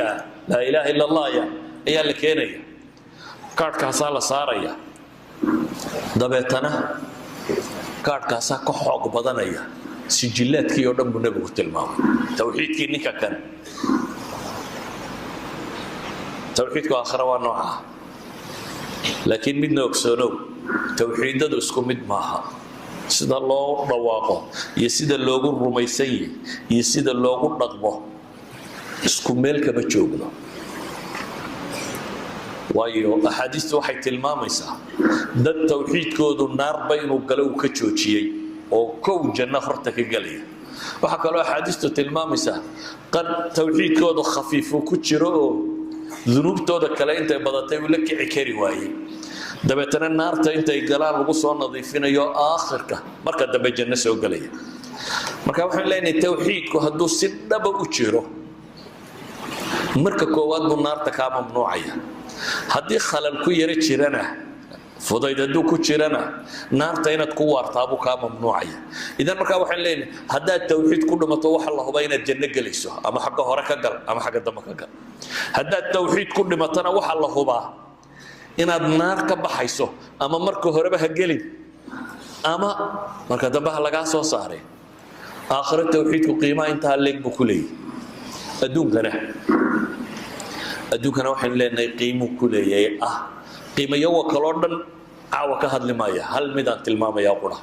لا إله إلا الله يا الكينية كارد كاسالة صارية دبيتنا كارد كاسا كحوق بدنية سجلات كي يودم بنبي قتلماوي توحيدك نيكا كان توحيدك آخر ونوعها لكن midna ogsoonow tawxiidadu isku mid maaha sida loo dhawaaqo iyo sida loogu rumaysan yahay iyo sida loogu dhaqmo isku meel kama joogno waayo ahadiistu waxay tilmaamaysaa dad tawxiidkoodu naar baynu galow ka joojiyay oo kow janno horta ka galaya waxa kale oo ahadiistu tilmaamaysaa qad tawxiidkoodu khafiifu ku jiro oo ذنوبتooda kale intay badatay uu la kici kari waayay dabeetana naarta intay galaan lagu soo nadiifinayo aakhirka marka dambe janno soo galaya marka waxaan leenahay tawxiidku hadduu si dhab u jiro marka koowaad buu naarta ka mamnuucaya haddii khalal ku yara jirana fudayd hadduu ku jirana naarta inaad ku waartaa buu ka mamnuucaya idan marka waxaan leenahay haddaad tawxiid ku dhimato waxa la hubaa inaad janno galayso ama xagga hore ka gal ama xagga dambe ka gal haddaad tawxiid ku dhimatana waxa la hubaa inaad naar ka baxayso ama marka horeba ha gelin ama marka dambe ha laga soo saaray aakhira tawxiidku qiimaha inta leeg buu ku leeyahay adduunkana waxaan leenahay qiimo ku leeyahay qiimayo kala dhan caawa ka hadli maaya hal mid aan tilmaamaya qura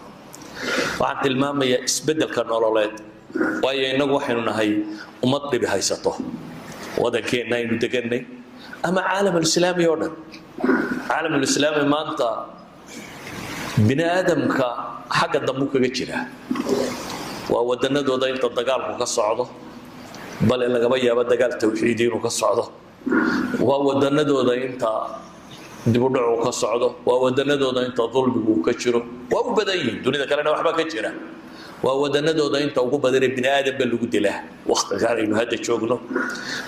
waxaan tilmaamaya isbedelka nololeed waayo inagu waxaynu nahay ummad dhib haysato wadankeena aynu deganay ama caalam islaami oo dhan caalam islaami maanta bini aadamka xagga dambu kaga jira waa wadanadooda inta dagaalku ka socdo bal lagaba yaabo dagaal tawxiidi inuu ka socdo waa wadanadooda inta dib u dhac ka socdo waa wadanadooda inta dulmigu ka jiro waa u badan yihiin dunida kalena waxba ka jira waa wadanadooda inta ugu badan bini aadam ba lagu dilaa waqtiga aynu hadda joogno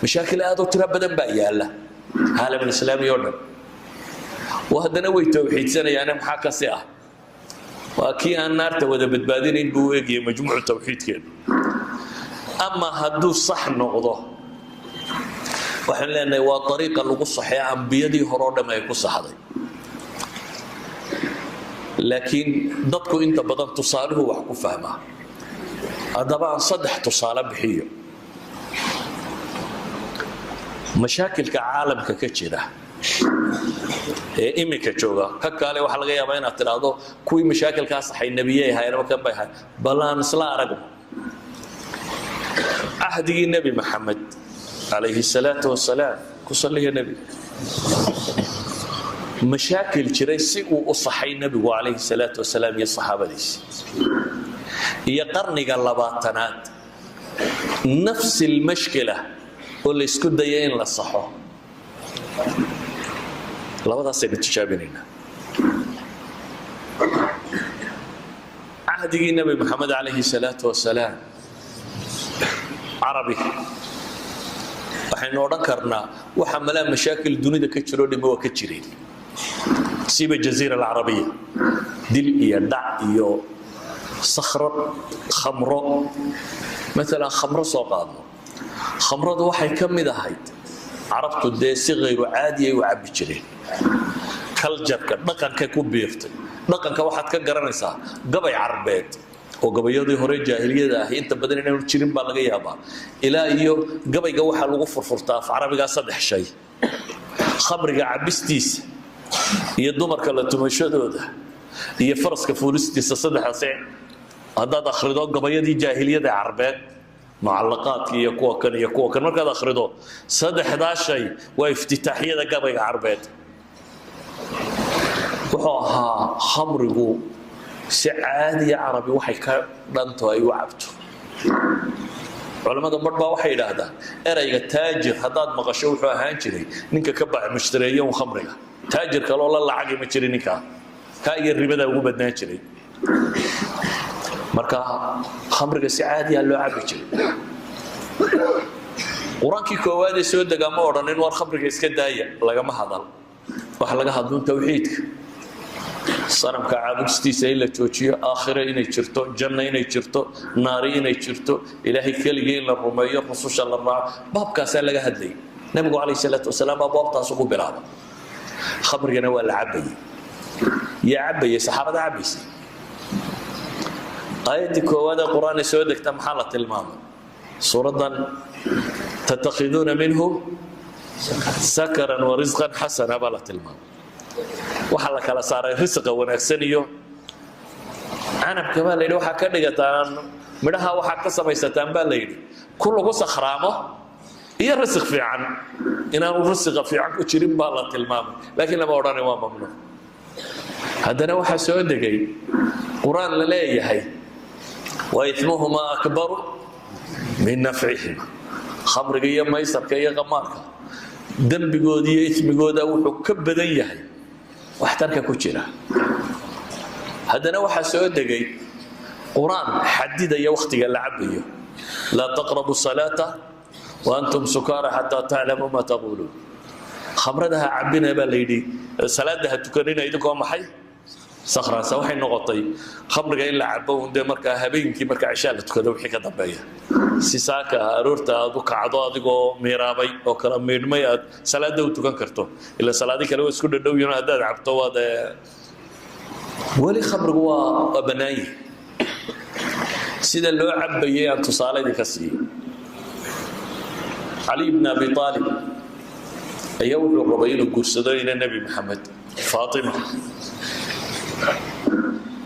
mashaakil aad u tira badan baa yaala caalam islaami oo dhan وهذا way tawxiidsanayaan maxaa ka si ah waa kii aan naarta wada badbaadinayn buu eegay majmuuc tawxiidkeed ama hadduu sax noqdo waxaan leenahay waa dariiqa lagu saxay ambiyadii hore oo dhan ay ku saxday laakiin dadku inta badan tusaaluhu wax ku fahmaa haddaba aan saddex tusaale bixiyo mashaakilka caalamka ka jira imika jooga ka kale waxa laga yaabaa inaad tiraahdo kuwii mashaakilkaas ay nabiyay hayeen markan bay hay balaan isla aragno ahdigii nabi maxamed alayhi salatu wasalaam ku salliya nabi mashaakil jiray si uu u saxay nabigu alayhi salatu wasalaam iyo saxaabadiis iyo qarniga labaatanaad nafs المشكله oo la isku dayay in la saxo labadaas ay tijaabinayna ahdigii nabi maxamed alayhi salatu wasalaam arabi waxaynu odhan karnaa waxa malaa mashaakil dunida ka jiro dhimo ka jireen siba jazeera alarabiya dil iyo dhac iyo sakhra khamro مثلا خمره soo qaadno khamradu waxay kamid ahayd arabtu deesi غير عادي ay u cabi jireen culture-ka dhaqanka ku biirtay dhaqanka waxaad ka garanaysaa gabay carbeed oo gabayadii hore jaahiliyada ah inta badan inay jirin baa laga yaabaa ilaa iyo gabayga waxa lagu furfurtaa af carabiga saddex shay khamriga cabistiisa iyo dumarka la tumashadooda iyo faraska fuulistiisa saddexdaas haddaad akhrido gabayadii jaahiliyada carbeed mucallaqaadka iyo kuwa kan markaad akhrido saddexdaa shay waa iftitaaxiyada gabayga carbeed wuxuu ahaa khamrigu si caadi carabi waxay ka dhanto ay u cabto culimada marba waxay yiraahdaan erayga taajir hadaad maqasho wuxuu ahaan jiray ninka ka baac mushtareeyo khamriga taajir kale oo la lacag ma jirin ninka ka iyo ribada ugu badnaan jiray marka khamriga si caadi ah loo cabi jiray quraankii koowaad ee soo degamo oran in war khamriga iska daaya laga ma hadal wax laga hadlo tawxiidka sanamka caabudistiisa in la joojiyo aakhira inay jirto janna inay jirto naari inay jirto ilaahay keligii in la rumeeyo rususha la raaco baabkaas laga hadlay nabigu kaleey salaatu wasalaam baabtaas ugu bilaabay khamrigana waa la cabay ya cabay saxaabada cabaysay ayati koowaad ee quraan soo degta maxaa la tilmaamay suuradan tattakhiduna minhu sakaran wa rizqan hasana bala tilmaamay waxa la kala saaray risqa wanaagsan iyo canabka baa leeyahay waxa ka dhigataan midhaha waxa ka samaysataan baa leeyahay kullu sakhraamo iyo risq fiican inaan risqa fiican ku jirin baa la tilmaamay laakiin lama oran waa mamnuuc hadana waxa soo degay quraan la leeyahay wa ithmuhuma akbar min naf'ihima khamriga iyo maysarka iyo qamaarka dambigood iyo ismigooda wuxuu ka badan yahay waxtarka ku jira hadana waxa soo degay quraan xadidaya waqtiga la cabayo la taqrabu salata wa antum sukara hatta ta'lamu ma taqulun khamradaha cabina baa leeydi salaadaha tukanina idinko maxay sakhraansa waxay noqotay khamriga in la cabo undee marka habeenkii marka cishaa la tukado wixii ka dambeeya si saaka aroorta aad u kacdo adigoo miiraabay oo kala miidhmay aad salaada u tukan karto ila salaadi kale isku dhadhow yihiin hadaad cabto waad wali khamrigu waa banaay sida loo cabayay aan tusaaladii ka siiyay Ali ibn Abi Talib ayaa wuxuu rabay inuu guursado nabi Muhammad Fatima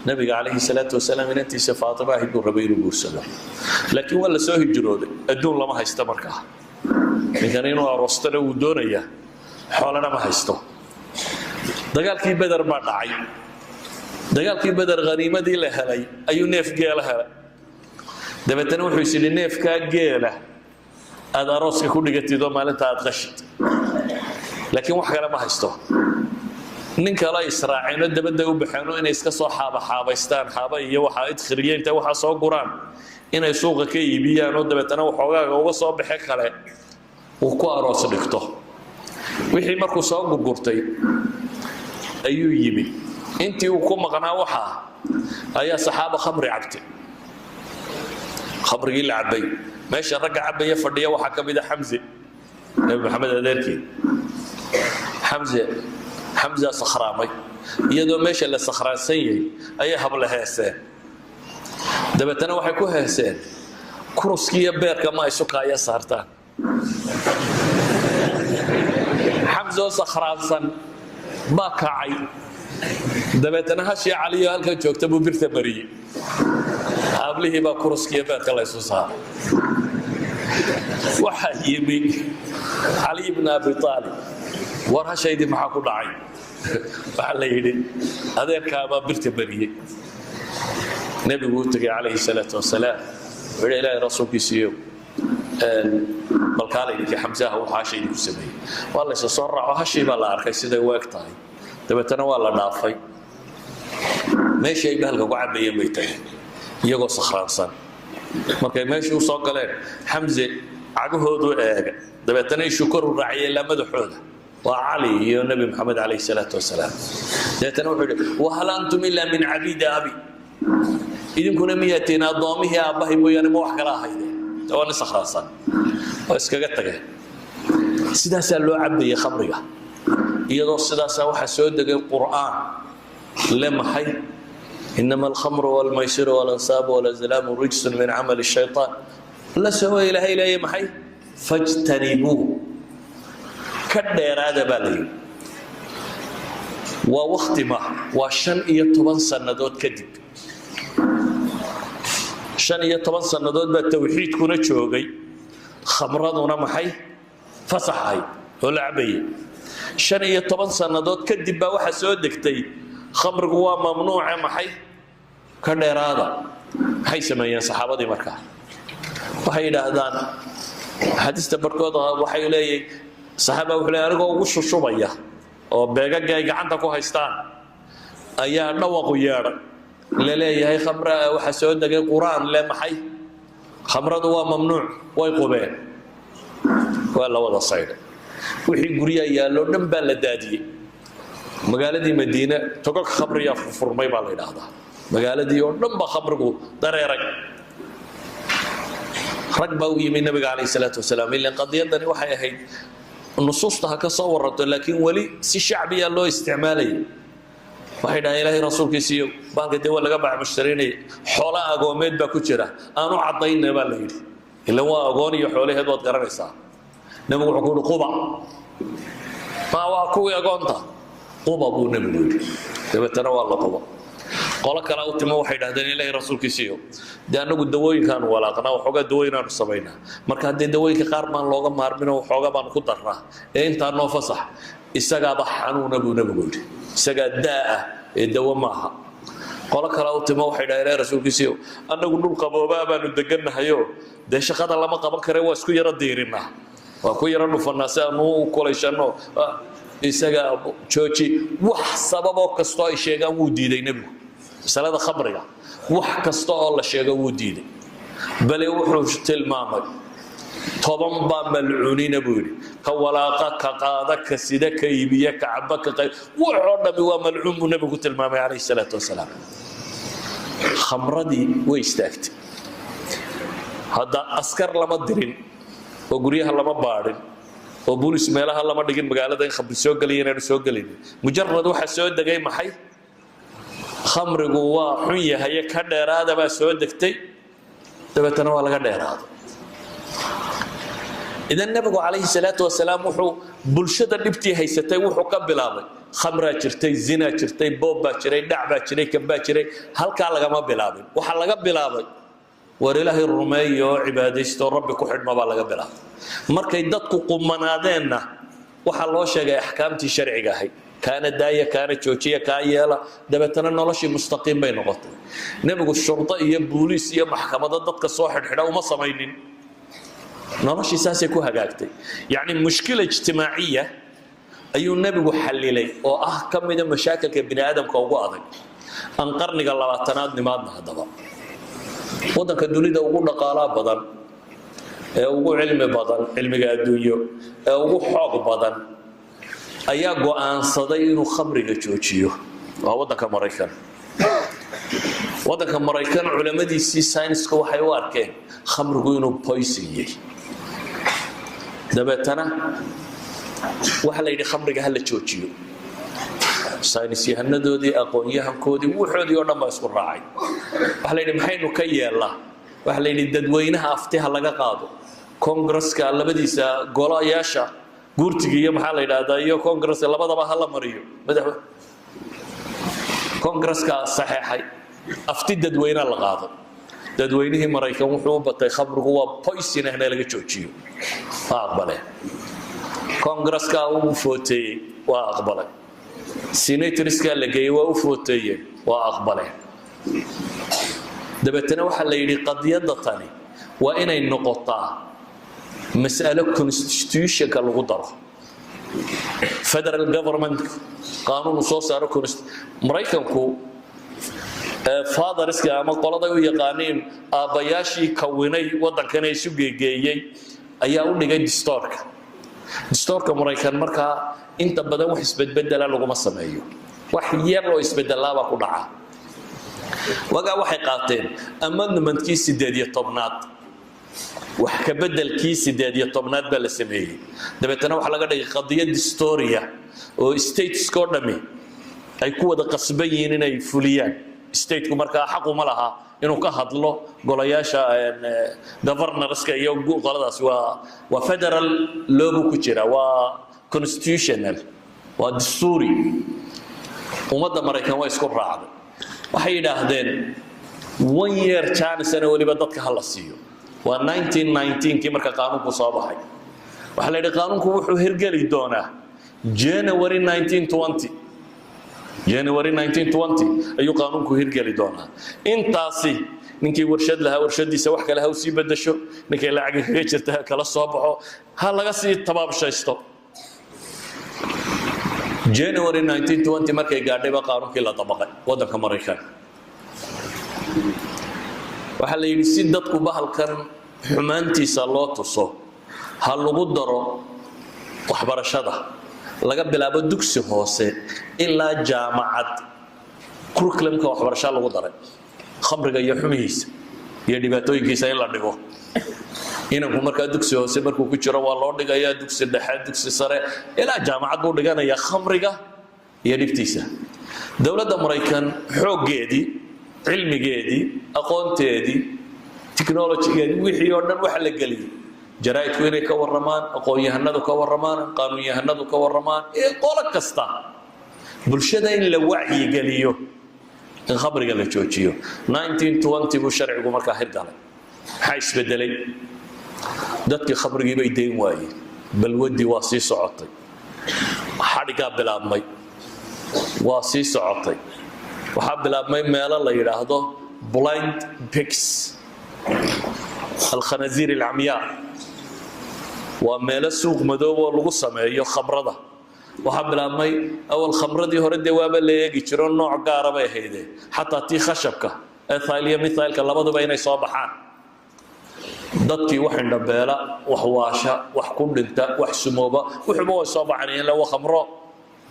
nabiga alayhi salatu wasalaam inantiisa Fatima ayuu rabay inuu guursado laakiin wala soo hijrooday adduun lama haysto markaa ninkan inuu aroostana uu doonaya xoolana ma haysto dagaalkii Badar ma dhacay dagaalkii Badar qaniimadii la helay ayuu neef geela helay dabeetana wuxuu isii neefka geela aad arooska ku dhigatido maalinta aad qashid laakiin wax kale ma haysto ninka la israacino dabada u baxano inay iska soo xaabaystaan xaaba iyo waxa idkhriyeenta waxa soo guraan inay suuqa ka iibiyaan oo dabeetana waxoogaa uga soo baxay kale uu ku aroos dhigto wixii markuu soo gurgurtay ayuu yimi intii uu ku maqnaa waxa ayaa saxaaba khamri cabtay khamrigi la cabay meesha ragga cabaya fadhiya waxa kamid ah Hamza nabi Muhammad adeerkii Hamza sakhraamay iyadoo meesha la sakhraansan yahay ay habla heeseen dabeetana waxay ku heeseen kuruskiya beerka ma isu kaaya saartaan Hamza sakhraansan ma kacay dabeetana hashi Ali halka joogta buu birta bariye ablihi ba kuruskiya beerka la isu saar waxa yimi Ali ibn Abi Talib war shaydi maxaa ku dhacay waxa la yiri adeerkaaba birta bariyay nabigu tagay alayhi salatu wasalaam wada ilaahay rasuulkiisiyo balkaalayki Hamza waxa shaydi ku sameeyay walla soo raaco hashi baa la arkay sida waagtahay dabeetana waa la dhaafay meeshay bahalka ku cabayeen bay tahay iyagoo sakhraansan markay meeshu soo galeen Hamza cagahoodu eega dabeetana shukr raaciyay la madaxooda وعلي يا نبي محمد عليه الصلاة والسلام لأنه وهل أنتم إلا من عبيد أبي إذن كنا ميتين أضامه أباه ويانا موحك راها وانا سخراصا واسكاقتك سيدا سألوا عبد يا خمرية إذا سيدا سأوحى سودك القرآن لما حي إنما الخمر والميسر والأنصاب والأزلام رجس من عمل الشيطان لا سوى إله إلا يمحي فاجتنبوه كدير هذا بالي ووقت ما وشن يطبن سندود كذب شن يطبن سندود بالتوحيد كنا شوقي خمرنا محي فصحي ولا عبي شن يطبن سندود كذب بواحد سودكتي خمر جوا ممنوع محي كدير هذا حي سمايا صحابة مركا waxay yidhaahdaan xadiista barkooda waxay leeyihiin saxaaba wuxuu leeyahay anigoo ugu shushubaya oo beegaga ay gacanta ku haystaan ayaa dhawaqu yeedhay la leeyahay khamra waxa soo degay quraan le maxay khamradu waa mamnuuc way qubeen waa la wada sayday wixii guriga yaalo dhan baa la daadiyay magaaladii Madiina togolka khamriya furmay baa la yiraahdaa magaaladii oo dhan ba khamrigu dareeray rag baa u yimid nabiga calayhi salaatu wasalaam ilaa qadiyadani waxay ahayd nusuusta ka soo warato laakiin wali si shacbiya loo isticmaalay waxay dhahay ilaahay rasuulkiisiyo baalka dee waa laga baac mushtariinay xoolo agoomeed baa ku jira aanu cadaynay baa la yidhi ila waa agoon iyo xoolaheed waad garanaysaa nabigu wuxuu ku quba ma waa kuwii agoonta quba buu nabigu yidhi dabeetana waa la quba qolo kale u timo waxay dhahdeen ilaahay rasuulkiisiyo dee anagu dawooyinkaan walaaqnaa waxoogaa dawooyinaanu samaynaa marka haddee dawooyinka qaar baan looga maarmin oo waxoogaa baan ku darnaa ee intaa noo fasax isagaaba xanuuna buu nabigu yidhi isagaa daa ah ee dawo maaha qolo kale u timo waxay dhahdeen ilaahay rasuulkiisiyo anagu dhul qaboobaa baanu degannahayo dee shaqada lama qaban kare waa isku yaro diirinaa waa ku yaro dhufanaa si aanu u kulayshanno isaga jooji wax sababoo kastoo ay sheegaan wuu diiday nabigu masalada khamriga wax kasta oo la sheego wuu diiday bal wuxuu tilmaamay toban baa malcuunina buu yidhi ka walaaqa ka qaada ka sida ka iibiya ka caba ka qayb wuxuu dhami waa malcuun buu nabigu tilmaamay calayhi salaatu wasalaam khamradii way istaagtay hadda askar lama dirin oo guryaha lama baadhin oo booliis meelaha lama dhigin magaalada in khamri soo galay inaan soo galin mujarrad waxa soo dagay maxay khamrigu waa xun yahay ka dheeraada baa soo degtay dabeetana waa laga dheeraado idan nabigu calayhi salaatu wasalaam wuxuu bulshada dhibtii haysatay wuxuu ka bilaabay khamra jirtay zina jirtay boob baa jiray dhac baa jiray kan baa jiray halkaa lagama bilaabin waxa laga bilaabay war ilaahay rumeeyo cibaadaysto rabbi ku xidhma baa laga bilaabay markay dadku qumanaadeenna waxa loo sheegay ahkaamtii sharciga ahayd kaana daaya kaana joojiya kaa yeela dabeetana noloshii mustaqiim bay noqotay nabigu shurta iyo booliis iyo maxkamado dadka soo xidhxidha uma samaynin noloshii saasay ku hagaagtay yacni mushkila ijtimaaciya ayuu nabigu xallilay oo ah ka mida mashaakilka bini aadamka ugu adag aan qarniga 20aad nimaadna haddaba waddanka dunida ugu dhaqaalaha badan ee ugu cilmi badan cilmiga adduunyo ee ugu xoog badan ayaa go'aansaday inuu khamriga joojiyo waa waddanka Mareykan waddanka Mareykan culimadiisii sayniska waxay u arkeen khamrigu inuu poison yahay dabeetana waxa la yidhi khamriga ha la joojiyo saynis yahanadoodii aqoon-yahankoodii wuxoodii oo dhan baa isku raacay waxa la yidhi maxaynu ka yeelnaa waxa la yidhi dadweynaha aftiha laga qaado kongresska labadiisa golayaasha guurtiga iyo maxaa la yidhaahdaa iyo kongreska labadaba ha la mariyo madaxweyne kongreska saxeexay afti dadweynaha la qaado dadweynihii Mareykan wuxuu u batay khamrigu waa poison ahna laga joojiyo waa aqbalay kongreska uu footeeyay waa aqbalay senatorska la geeyay waa u footeeyay waa aqbalay dabeetana waxa la yidhi qadiyada tani waa inay noqotaa mas'alo constitution ka lagu daro federal government qaanuun soo saaro Mareykanku fatheriska ama qolada u yaqaaneen aabayaashii kawinay waddankan ay isu geeyay ayaa u dhigay dastuurka Mareykan markaa inta badan wax isbedbedela laguma sameeyo wax yar oo isbedelaaba ku dhaca waga waxay qaateen amendmentkii 18aad wax ka bedelkii 18aad baa la sameeyay dabeetana waxa laga dhigay qadiyad historia oo states ko dhami ay ku wada qasban yihiin inay fuliyaan stateku markaa xaq uma laha inuu ka hadlo golayaasha governorska iyo qoladaas waa federal law ku jira waa constitutional waa dasturi ummadda Mareykan waa isku raacday waxay yiraahdeen 1 year chance ana waliba dadka hal la siiyo waa 1919 kii marka qaanuunku soo baxay waxa la yidhi qaanuunku wuxuu hirgeli doonaa January 1920 January 1920 ayuu qaanuunku hirgeli doonaa intaasi ninkii warshad lahaa warshadiisa wax kale ha u sii bedesho ninkii lacag kaga jirta kala soo baxo ha laga sii tabaabshaysto January 1920 markay gaadhay ba qaanuunkii la dabaqay wadanka Mareykanka waxa la yiri si dadku bahalkan xumaantiisa loo tuso ha lagu daro waxbarashada laga bilaabo dugsi hoose ilaa jaamacad curriculumka waxbarashada lagu daray khamriga iyo xumihiisa iyo dhibaatooyinkiisa in la dhigo inanku markaa dugsi hoose markuu ku jiro waa loo dhigayaa dugsi dhexe dugsi sare ilaa jaamacad buu dhiganaya khamriga iyo dhibtiisa dawladda Mareykan xoogeedii cilmigeedii aqoonteedii technology-geedii wixii oo dhan waxa la geliyay jaraa'idku inay ka waramaan aqoon-yahanadu ka waramaan qaanuun-yahanadu ka waramaan ee qolo kasta bulshada in la wacyi geliyo in khamriga la joojiyo 1920 buu sharcigu markaa hirgalay maxaa isbedelay dadkii khamrigii bay deyn waayeen balwadii waa sii socotay xadhigaa bilaabmay waa sii socotay waxaa bilaabmay meelo la yidhaahdo blind pigs الخنازير العمياء وميل سوق مدوب لغو سميو خمرده waxa bilaabmay awal khamradii hore deewaaba la eegi jiro nooc gaar ah bay hayde hatta tii khashabka ethylia methylka labaduba inay soo baxaan dadkii wax indhabeela wax waasha wax ku dhinta wax sumooba wuxuba way soo baxanayeen la khamro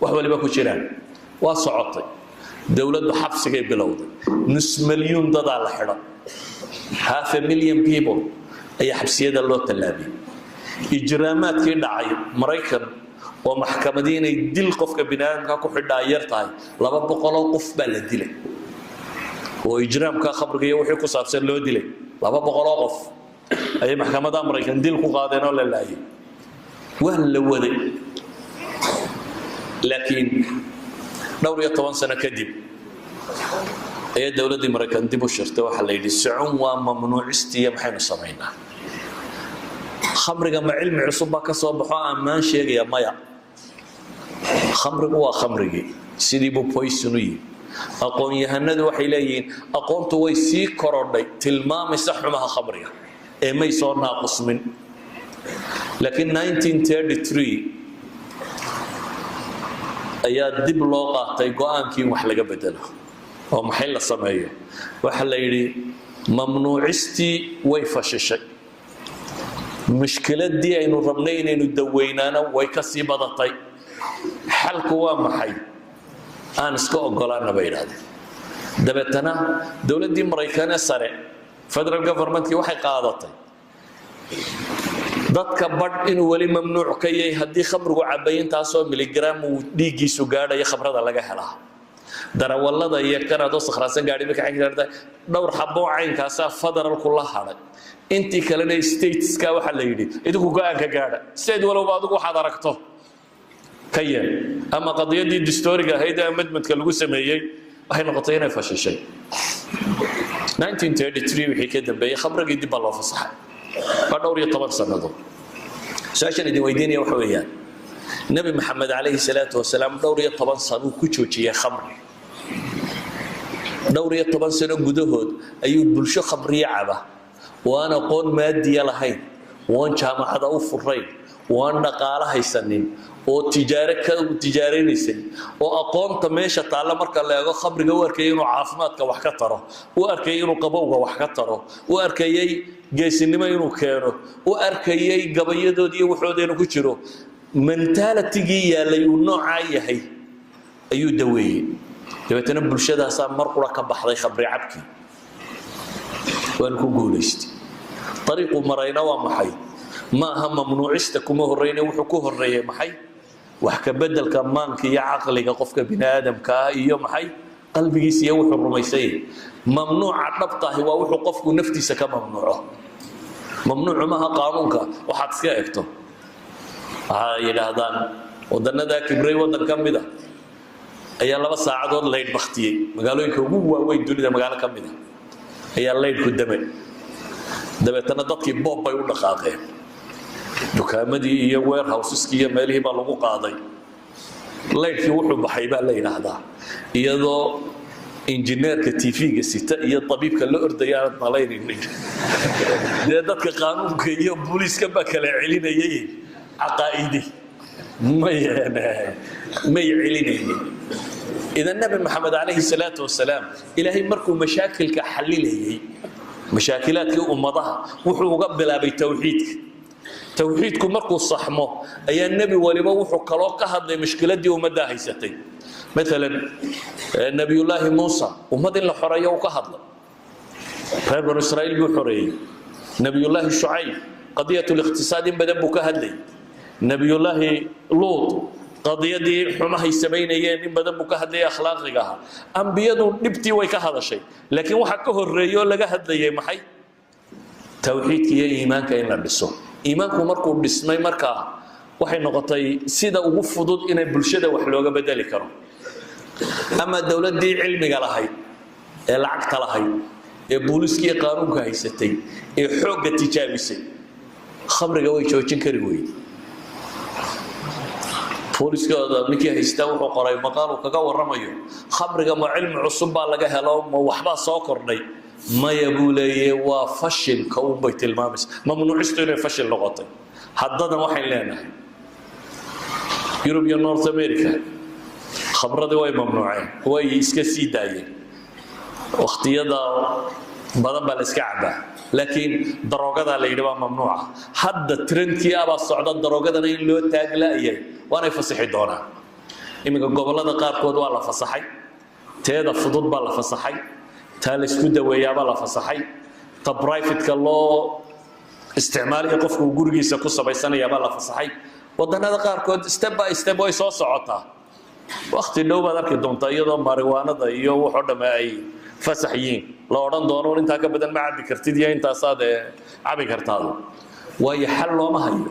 wax waliba ku jiraan waa socotay dawladdu xabsigay bilowday nus milyan dad la xidho half a million people ay xabsiyada loo talaabay ijraamaadkii dhacay Mareykan oo maxkamadiin ay dil qofka binaadamka ku xidhaa yartahay 200 qof baa la dilay oo ijraamka khamriga wixii ku saabsan loo dilay 200 qof ay maxkamada Mareykan dil ku qaadeen oo la laayay waa la waday laakiin dhowr iyo 10 sano kadib ay dawladda Mareykan dib u shirtay waxa la yiri socon waa mamnuucistiya maxaynu sameeynaa khamriga ma cilmi cusub ka soo baxo amaan sheegaya maya khamrigu waa khamrigi sidii buu poisonui aqoon-yahanadu waxay leeyihiin aqoontu way sii korodhay tilmaamaysa xumaha khamriga ee may soo naaqusmin laakiin 1933 ayaa dib loo qaatay go'aankii wax laga bedelo oo maxay la sameeyo waxa la yiri mamnuucisti way fashishay مشكلتي إنه ربنا إنه دوينانا ويكسي بدتي حلك ومحي أنا سكوا قلنا بينادي دبتنا دولة دي مريكانة سرع فدرال government وحي قاضتي ضد كبر إنه ولي ممنوع كي يهدي خمر وعبين تاسو مليجرام وديجي سجارة يخبر هذا لقى هلا درا والله ده يكتر هذا صخراسن قاعد بك حكي ده دور حبوا عين كاسا فدرال كلها هذا intii kalena stateska waxa la yiri idigu go'aanka gaadha state walba adigu waxaad aragto kayeen ama qadiyadii dastuuriga hay'adda amendmentka lagu sameeyay waxay noqotay inay fashishay 1933 wixii ka dambeeyay khamrigii dib loo fasaxay dhowr iyo 10 sanadood saashan idin weydiinaya waxa weeyaan nabi maxamed alayhi salaatu wasalaam dhowr iyo 10 sano ku joojiyay khamri dhowr iyo 10 sano gudahood ayuu bulsho khamriye caba وانا قون ماديه لهين وان جامعه او فرين وان dhaqaale haysanin oo tijaareenaysan oo aqoonta meesha taala marka la eego khamriga u arkay inuu caafimaadka wax ka taro u arkay inuu qabowga wax ka taro u arkayay geesinimo inuu keeno u arkayay gabayadoodii wuxuudeena ku jiro mentality-gii yaalay uu nooca yahay ayuu daweeyay dabeetana bulshadaas mar qura ka baxday khamri cabki وأنكو قوليست طريق مرينا ومحي ما هم ممنوعستكم هرينا وحكوه الرئي محي وحكا بدل كمانك يا عقلك قفك بني آدم كاي محي قلبي سيوح الرميسي ممنوع عطبطه هو وحقفك نفتي سكا ممنوعه ممنوع معها قانونك وحد سكايكتو إلى هذان ودنا ذا كبري ودن كم بدا أي الله بس ساعدون لين بختي قالوا يك هو وين دولي ده مقالة كم بدا ayaa leeydku damay dabeetana dadkii boob bay u dhaqaaqeen dukaamadii iyo warehouseski iyo meelihii baa lagu qaaday laydkii wuxuu baxay baa la yidhaahdaa iyadoo injineerka tv-ga sita iyo tabiibka la ordaya aanad malaynaynin dee dadka qaanuunka iyo booliiska baa kala celinayay caqaa'idi may celinaynin idan nabi maxamed calayhi salaatu wasalaam ilaahay markuu mashaakilka xallilayay mashaakilaadkii ummadaha wuxuu uga bilaabay tawxiidka tawxiidku markuu saxmo ayaa nebi waliba wuxuu kaloo ka hadlay mushkiladii ummadda haysatay مثلا نبي الله موسى ومد له حريه وكهضل غير بنو اسرائيل بحريه نبي الله شعيب قضيه الاقتصاد بدا بكهدلي نبي الله لوط قضيه دي حماه يسبينيين بدا بكهدلي اخلاقها انبيadu dhibtii way ka hadashay laakiin waxa ka horeeyo laga hadlayay maxay tawxiidka iyo iimaanka in la dhiso iimaanku markuu dhismay markaa waxay noqotay sida ugu fudud inay bulshada wax looga bedeli karo أما الدولة دي علمي لهاي العقد لهاي بوليسكي قانون كهيستي حوجة تجابسي خمر جوي شو تنكر وي بوليسكي هذا نكيه يستوى قراي مقال وكجو الرميو خمر جم علم عصب على جهلهم ووحبا ساكرني ما يقولي وفشل كون بيت المامس ممنوع يستوي فشل لغتي حددنا واحد لنا يوروبيا نورث أمريكا خبرده way mamnuuceen way iska sii daayeen waqtiyada badan baa la iska cabaa laakiin daroogada la yidhi waa mamnuuca hadda trendkii aba socda daroogadana in loo taaglaayay waana fasaxi doonaa iminka gobolada qaarkood waa la fasaxay teeda fudud baa la fasaxay taa la isku daweeyaa la fasaxay ta private-ka loo isticmaaliyo qofku gurigiisa ku sabaysanaya baa la fasaxay wadanada qaarkood step by step way soo socotaa waqti dhow baad arki doontaa iyadoo mariwaanada iyo wuxuu dhameeyay fasaxiin la oran doono inta ka badan ma cabi kartid iyo intaas aad cabi kartaado way xal loo ma hayo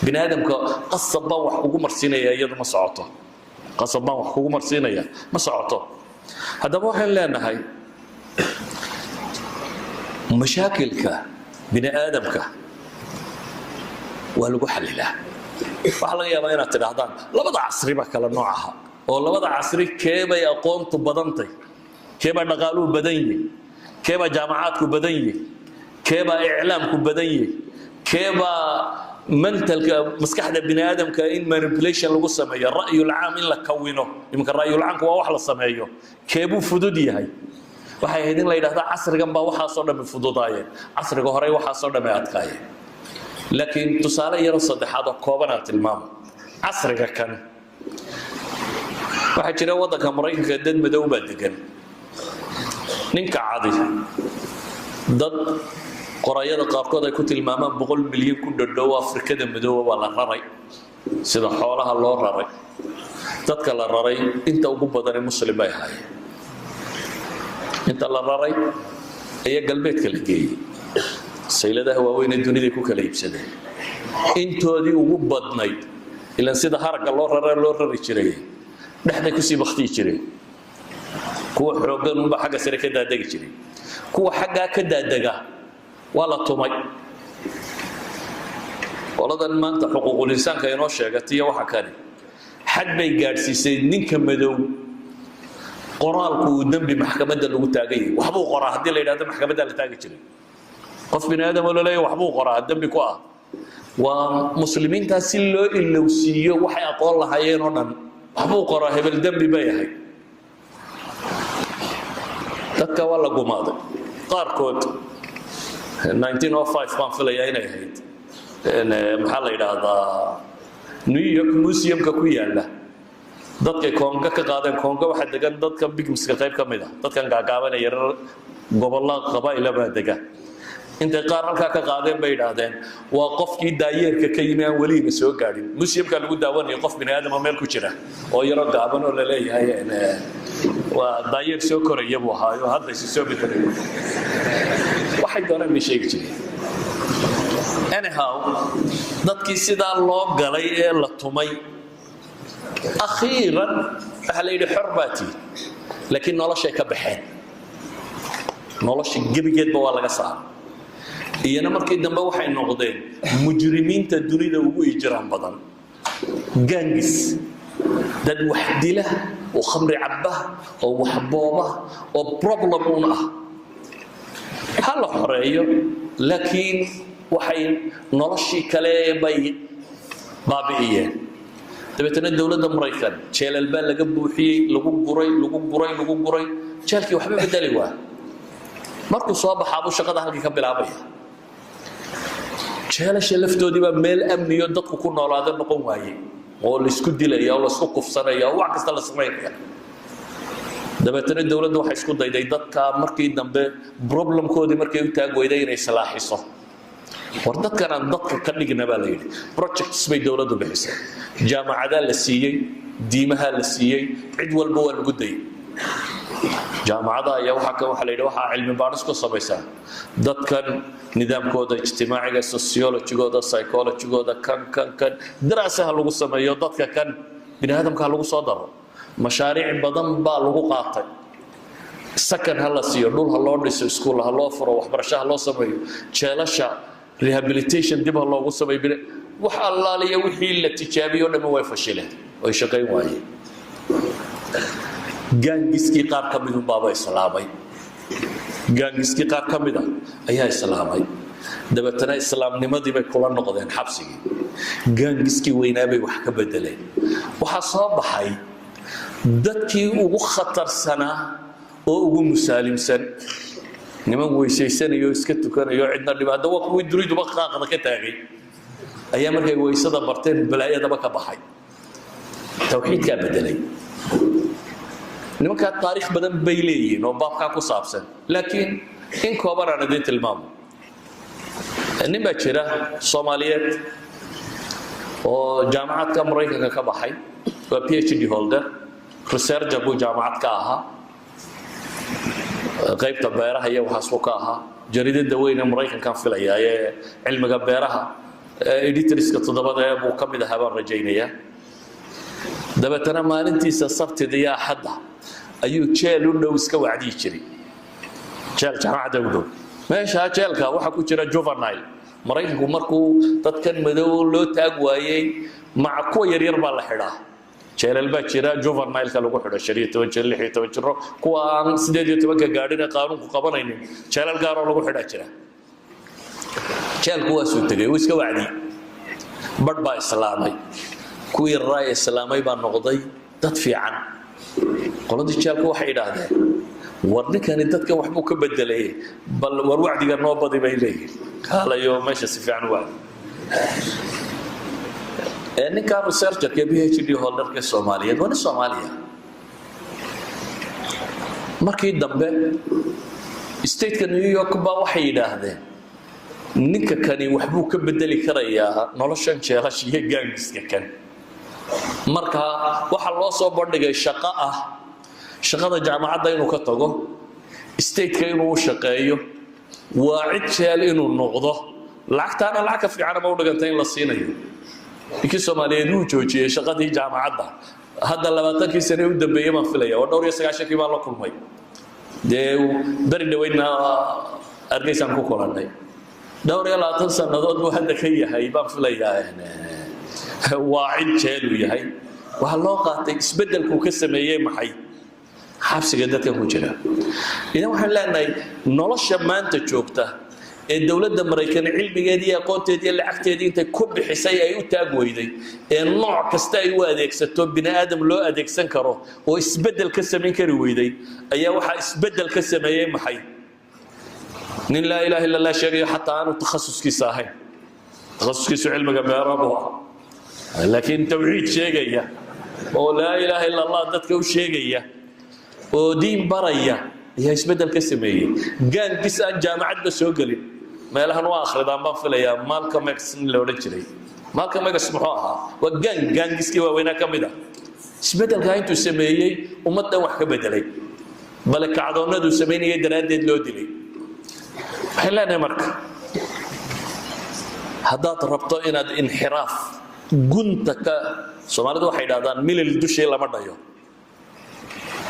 binaadamka qasabba wax ugu marsiinaya iyadu ma socoto qasabba wax ugu marsiinaya ma socoto hadaba waxaan leenahay mashaakilka binaadamka waa lagu xalilaa waxa laga yaabaa inaad tidhaahdaan labada casri ba kala noocaha oo labada casri keebay aqoontu badantay keeba dhaqaaluhu badan yahay keeba jaamacaadku badan yahay keeba iclaamku badan yahay keeba mentalka maskaxda bini'aadamka in manipulation lagu sameeyo ra'yul caam in la kawino imka ra'yul caamku waa wax la sameeyo keebu fudud yahay waxay ahayd in la yiraahdo casrigan baa waxa soo dhamay fududaayeen casriga hore waxa soo dhamay adkaayeen لكن تصالح يرى صدحات كوبنات المام عصرك كان واحد شنو وضعك مريك دد مدوبة دقن ننك عادي ضد قراية قارقودة كنت المام بقول مليون كل الدوا أفريقيا مدوبة ولا رأي سيدا حولها الله رأي تذكر الرأي أنت وقوم بدن المسلم باي هاي أنت الرأي هي قلبك اللي جاي سيلده waaweyn dunida ku kala iibsadeen intoodii ugu badnayd ilaa sida harag loo rari jiray dhaxday ku sii waqti jiray kuwa xoogan u xagga sare ka daadagi jiray kuwa xagga ka daadaga wala tumay waladan maanta xuquuqul insaanka inoo sheegatay waxa kale xad bay gaarsiisay ninka madow qoraalku dambi maxkamadda lagu taagay waxba uu qoraa hadii la yiraahdo maxkamadda la taagi jiray qof bini aadam wala leeyahay waxbuu qoraa dambi ku ah waa muslimiinta si loo ilowsiiyo waxay aqoon lahaayeen oo dhan waxbuu qoraa hebel dambi bay ahay dadka wala gumaaday qaarkood 1905 baan filayaa inay ahayd maxaa la yiraahdaa New York Museum-ka ku yaala dadka Kongo ka qaadeen Kongo waxa degan dadka bigmiska qayb ka mid ah dadkan gaagaabanaya gobolada qabaa'il baa degan inta qaar halka ka qaadeen bay yiraahdeen waa qofkii daayeerka ka yimid aan wali soo gaadhin museumka lagu daawanayo qof bini aadam meel ku jira oo yaro gaaban oo la leeyahay waa daayeer soo koraya buu haayo hadda si soo bidaray waxay doonaan ma sheegi jireen anyhow dadkii sida loo galay ee la tumay akhiran waxa la yiri xorbaati laakiin noloshay ka baxeen nolosha gebigeedba waa laga saaray iyana markii dambe waxay noqdeen mujrimiinta dunida ugu ijraan badan gangis dad wax dila oo khamri cabba oo wax booba oo problem un ah hal xoreeyo laakiin waxay noloshii kale bay baabi'iyeen dabeetana dawladda Mareykan jeelal baa laga buuxiyay lagu guray jeelkii waxba bedeli waa markuu soo baxaabo shaqada halkii ka bilaabaya jeelasha laftoodii baa meel amniyo dadku ku noolaada noqon waayay oo la isku dilaya oo la isku kufsanaya oo wax kasta la sameeyo dabeetana dawladdu waxay isku dayday dadka markii dambe problemkoodii markay u taag weyday inay salaaxiso war dadkan aan dadka ka dhigna baa la yidhi projects bay dawladdu bixisay jaamacadaha la siiyey diimaha la siiyey cid walba waa lagu dayay jaamacadaha ayaa waxaa la yidhi waxaa cilmi baadhis ku samaysaa dadkan nidaamkooda ijtimaaciga sociologigooda psychologigooda kan daraasaha lagu sameeyo dadka kan bini aadamka lagu soo daro mashaariic badan baa lagu qaatay sakan ha la siiyo dhul ha loo dhiso iskuul ha loo furo waxbarasho ha loo sameeyo jeelasha rehabilitation dib ha loogu sameeyo wax allaaliya wixii la tijaabiyo dhammaan way fashileen way shaqayn waayeen gaangiskii qaar ka mid baaba islaamay gaangiskii qaar ka mid ayaa islaamay dabeetana islaamnimadii bay kula noqdeen xabsigii gaangiskii weynaa bay wax ka bedeleen waxaa soo baxay dadkii ugu khatarsanaa oo ugu musaalimsan niman weysaysanayoo iska tukanayo cidna dhibaado waa kuwii duniduba qaaqda ka taagay ayaa markay weysada barteen balaayadaba ka baxay tawxiidkaa bedelay nimankaa taariikh badan bay leeyihiin oo baabkaa ku saabsan laakiin in kooban aan idiin tilmaamo nin baa jira Soomaaliyeed oo jaamacadka Mareykanka ka baxay waa PhD holder researcher buu jaamacad ka ahaa qaybta beeraha iyo waxaas uu ka ahaa jaridada weyn ee Mareykanka filaya ee cilmiga beeraha editorska todobada buu ka mid ahaa baan rajaynayaa dabeetana maalintiisa sabtida iyo axadda ayuu jeel u dhow iska wacdi jiray jeel jaamacada u dhow meesha jeelka waxa ku jira juvenile Mareykanku markuu dadkan madow loo taag waayay mac kuwa yaryar baa la xidhaa jeelal baa jira juvenile ka lagu xidho 15 16 jiro kuwa aan 18 ka gaadhin qaanuunku qabanaynin jeelal gaar oo lagu xidhaa jira jeelku waa soo tagay oo iska wacdi bad baa islaamay kuwii raay islaamay baa noqday dad fiican qoladii jeelku waxay yiraahdeen warninkani dadka wax buu ka bedelay bal war wacdiga noo badi bay leeyihiin haalayo meesha si fiican waa ninka researcher ka PhD holder ka Soomaaliyeed waa Soomaaliya markii dambe state-ka New York baa waxay yiraahdeen ninka kani wax buu ka bedeli karayaa noloshan jeelash iyo gaangiska kan marka waxa loo soo bandhigay shaqo ah shaqada jaamacadda inuu ka tago state-ka inuu shaqeeyo waa cid jeel inuu noqdo lacagtaana lacag fiican ma u dhigantay in la siinayo ikii Soomaaliyeed uu joojiyay shaqadii jaamacadda hadda 20 sano u dambeeyay ma filaya oo 9 baa la kulmay bari dhaweydna argaysan ku kulanay 20 sanadood buu hadda ka yahay baan filayaa waa cid jeel u yahay waxa loo qaatay isbedelku ka sameeyay maxay xabsiga dadka ku jira ina waxaan leenahay nolosha maanta joogta ee dawladda Mareykan cilmigeedii iyo aqoonteedii iyo lacagteedii intay ku bixisay ay u taag weyday ee nooc kasta ay u adeegsato bini aadam loo adeegsan karo oo isbedel ka sameyn kari weyday ayaa waxa isbedel ka sameeyay maxay nin la ilaaha illa allah sheegay hatta aanu takhasuskiisa ahayn takhasuskiisu cilmiga beeraha laakiin tawxiid sheegaya oo la ilaaha illa allah dadka u sheegaya oo diin baraya ayaa isbedel ka sameeyay gaangis aan jaamacadda soo galin meelahan waa akhridaan baan filayaa Malcolm X la oran jiray Malcolm X muxuu ahaa waa gaangiskii waaweynaa ka mid ah isbedelka intuu sameeyay ummaddan wax ka bedelay bal kacdoonadu sameeyay daraadeed loo dilay xilana marka haddaad rabto inaad inxiraaf gunta ka Soomaalidu waxay yiraahdaan milil dushii lama dhayo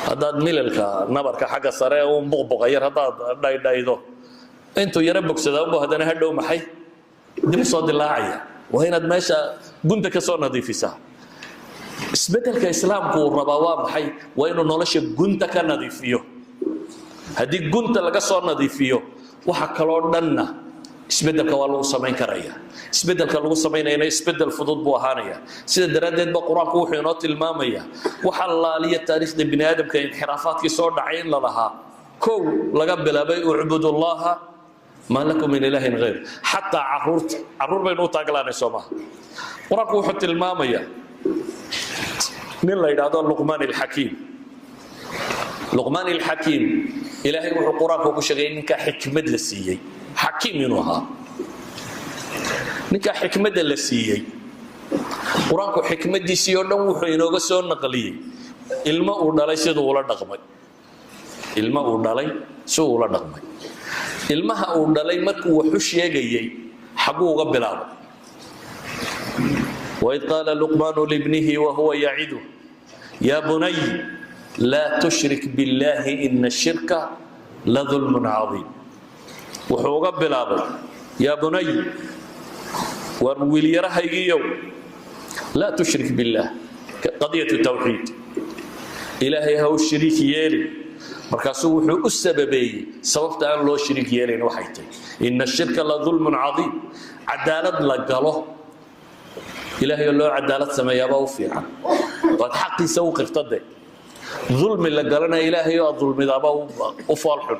haddaad milalka nabarka xagga sare oo buqbuqa yar haddaad dhaydhaydo intuu yara bogsada u bahdana hadhow maxay dib soo dilaacaya waa inaad meesha gunta ka soo nadiifisaa isbedelka islaamku uu rabaa waa maxay waa inuu nolosha gunta ka nadiifiyo haddii gunta laga soo nadiifiyo waxa kaloo dhanna isbedelka waa lagu samayn karaya isbedelka lagu samaynayna isbedel fudud buu ahaanaya sida daradeed ba quraanku wuxuu inoo tilmaamaya waxa laaliya taariikhda bini aadamka inxiraafaadkii soo dhacay in la lahaa kow laga bilaabay ubudullaha ma lakum min ilahin ghayr hatta caruur baynu taaglaanay Soomaa quraanku wuxuu tilmaamaya nin la yiraahdo Luqman al-Hakim Luqman al-Hakim ilaahay wuxuu quraanku ku sheegay ninka xikmad la siiyay حكيم منها نكا حكمة اللسية قرانكو حكمة دي سيون وحين وغسون نقلي الماء ودالي سيدو ولا دغمي الماء ودالي سو ولا دغمي الماء ودالي مركو وحش يغيي حقو غبلاب وإذ قال لقمان لابنه وهو يعده يا بني لا تشرك بالله إن الشرك لظلم عظيم وحوغا بلابا يا بني ويل يرهيو لا تشرك بالله قضية التوحيد إلهي هو الشريك يالي مركاسو وحو السببي سببت أن لو شريك يالي وحيتي إن الشرك لظلم عظيم عدالة لقاله إلهي الله عدالة سمايابا وفيها قد حقي سوق افتضي ظلم لقالنا إلهي الظلم دابا وفالحن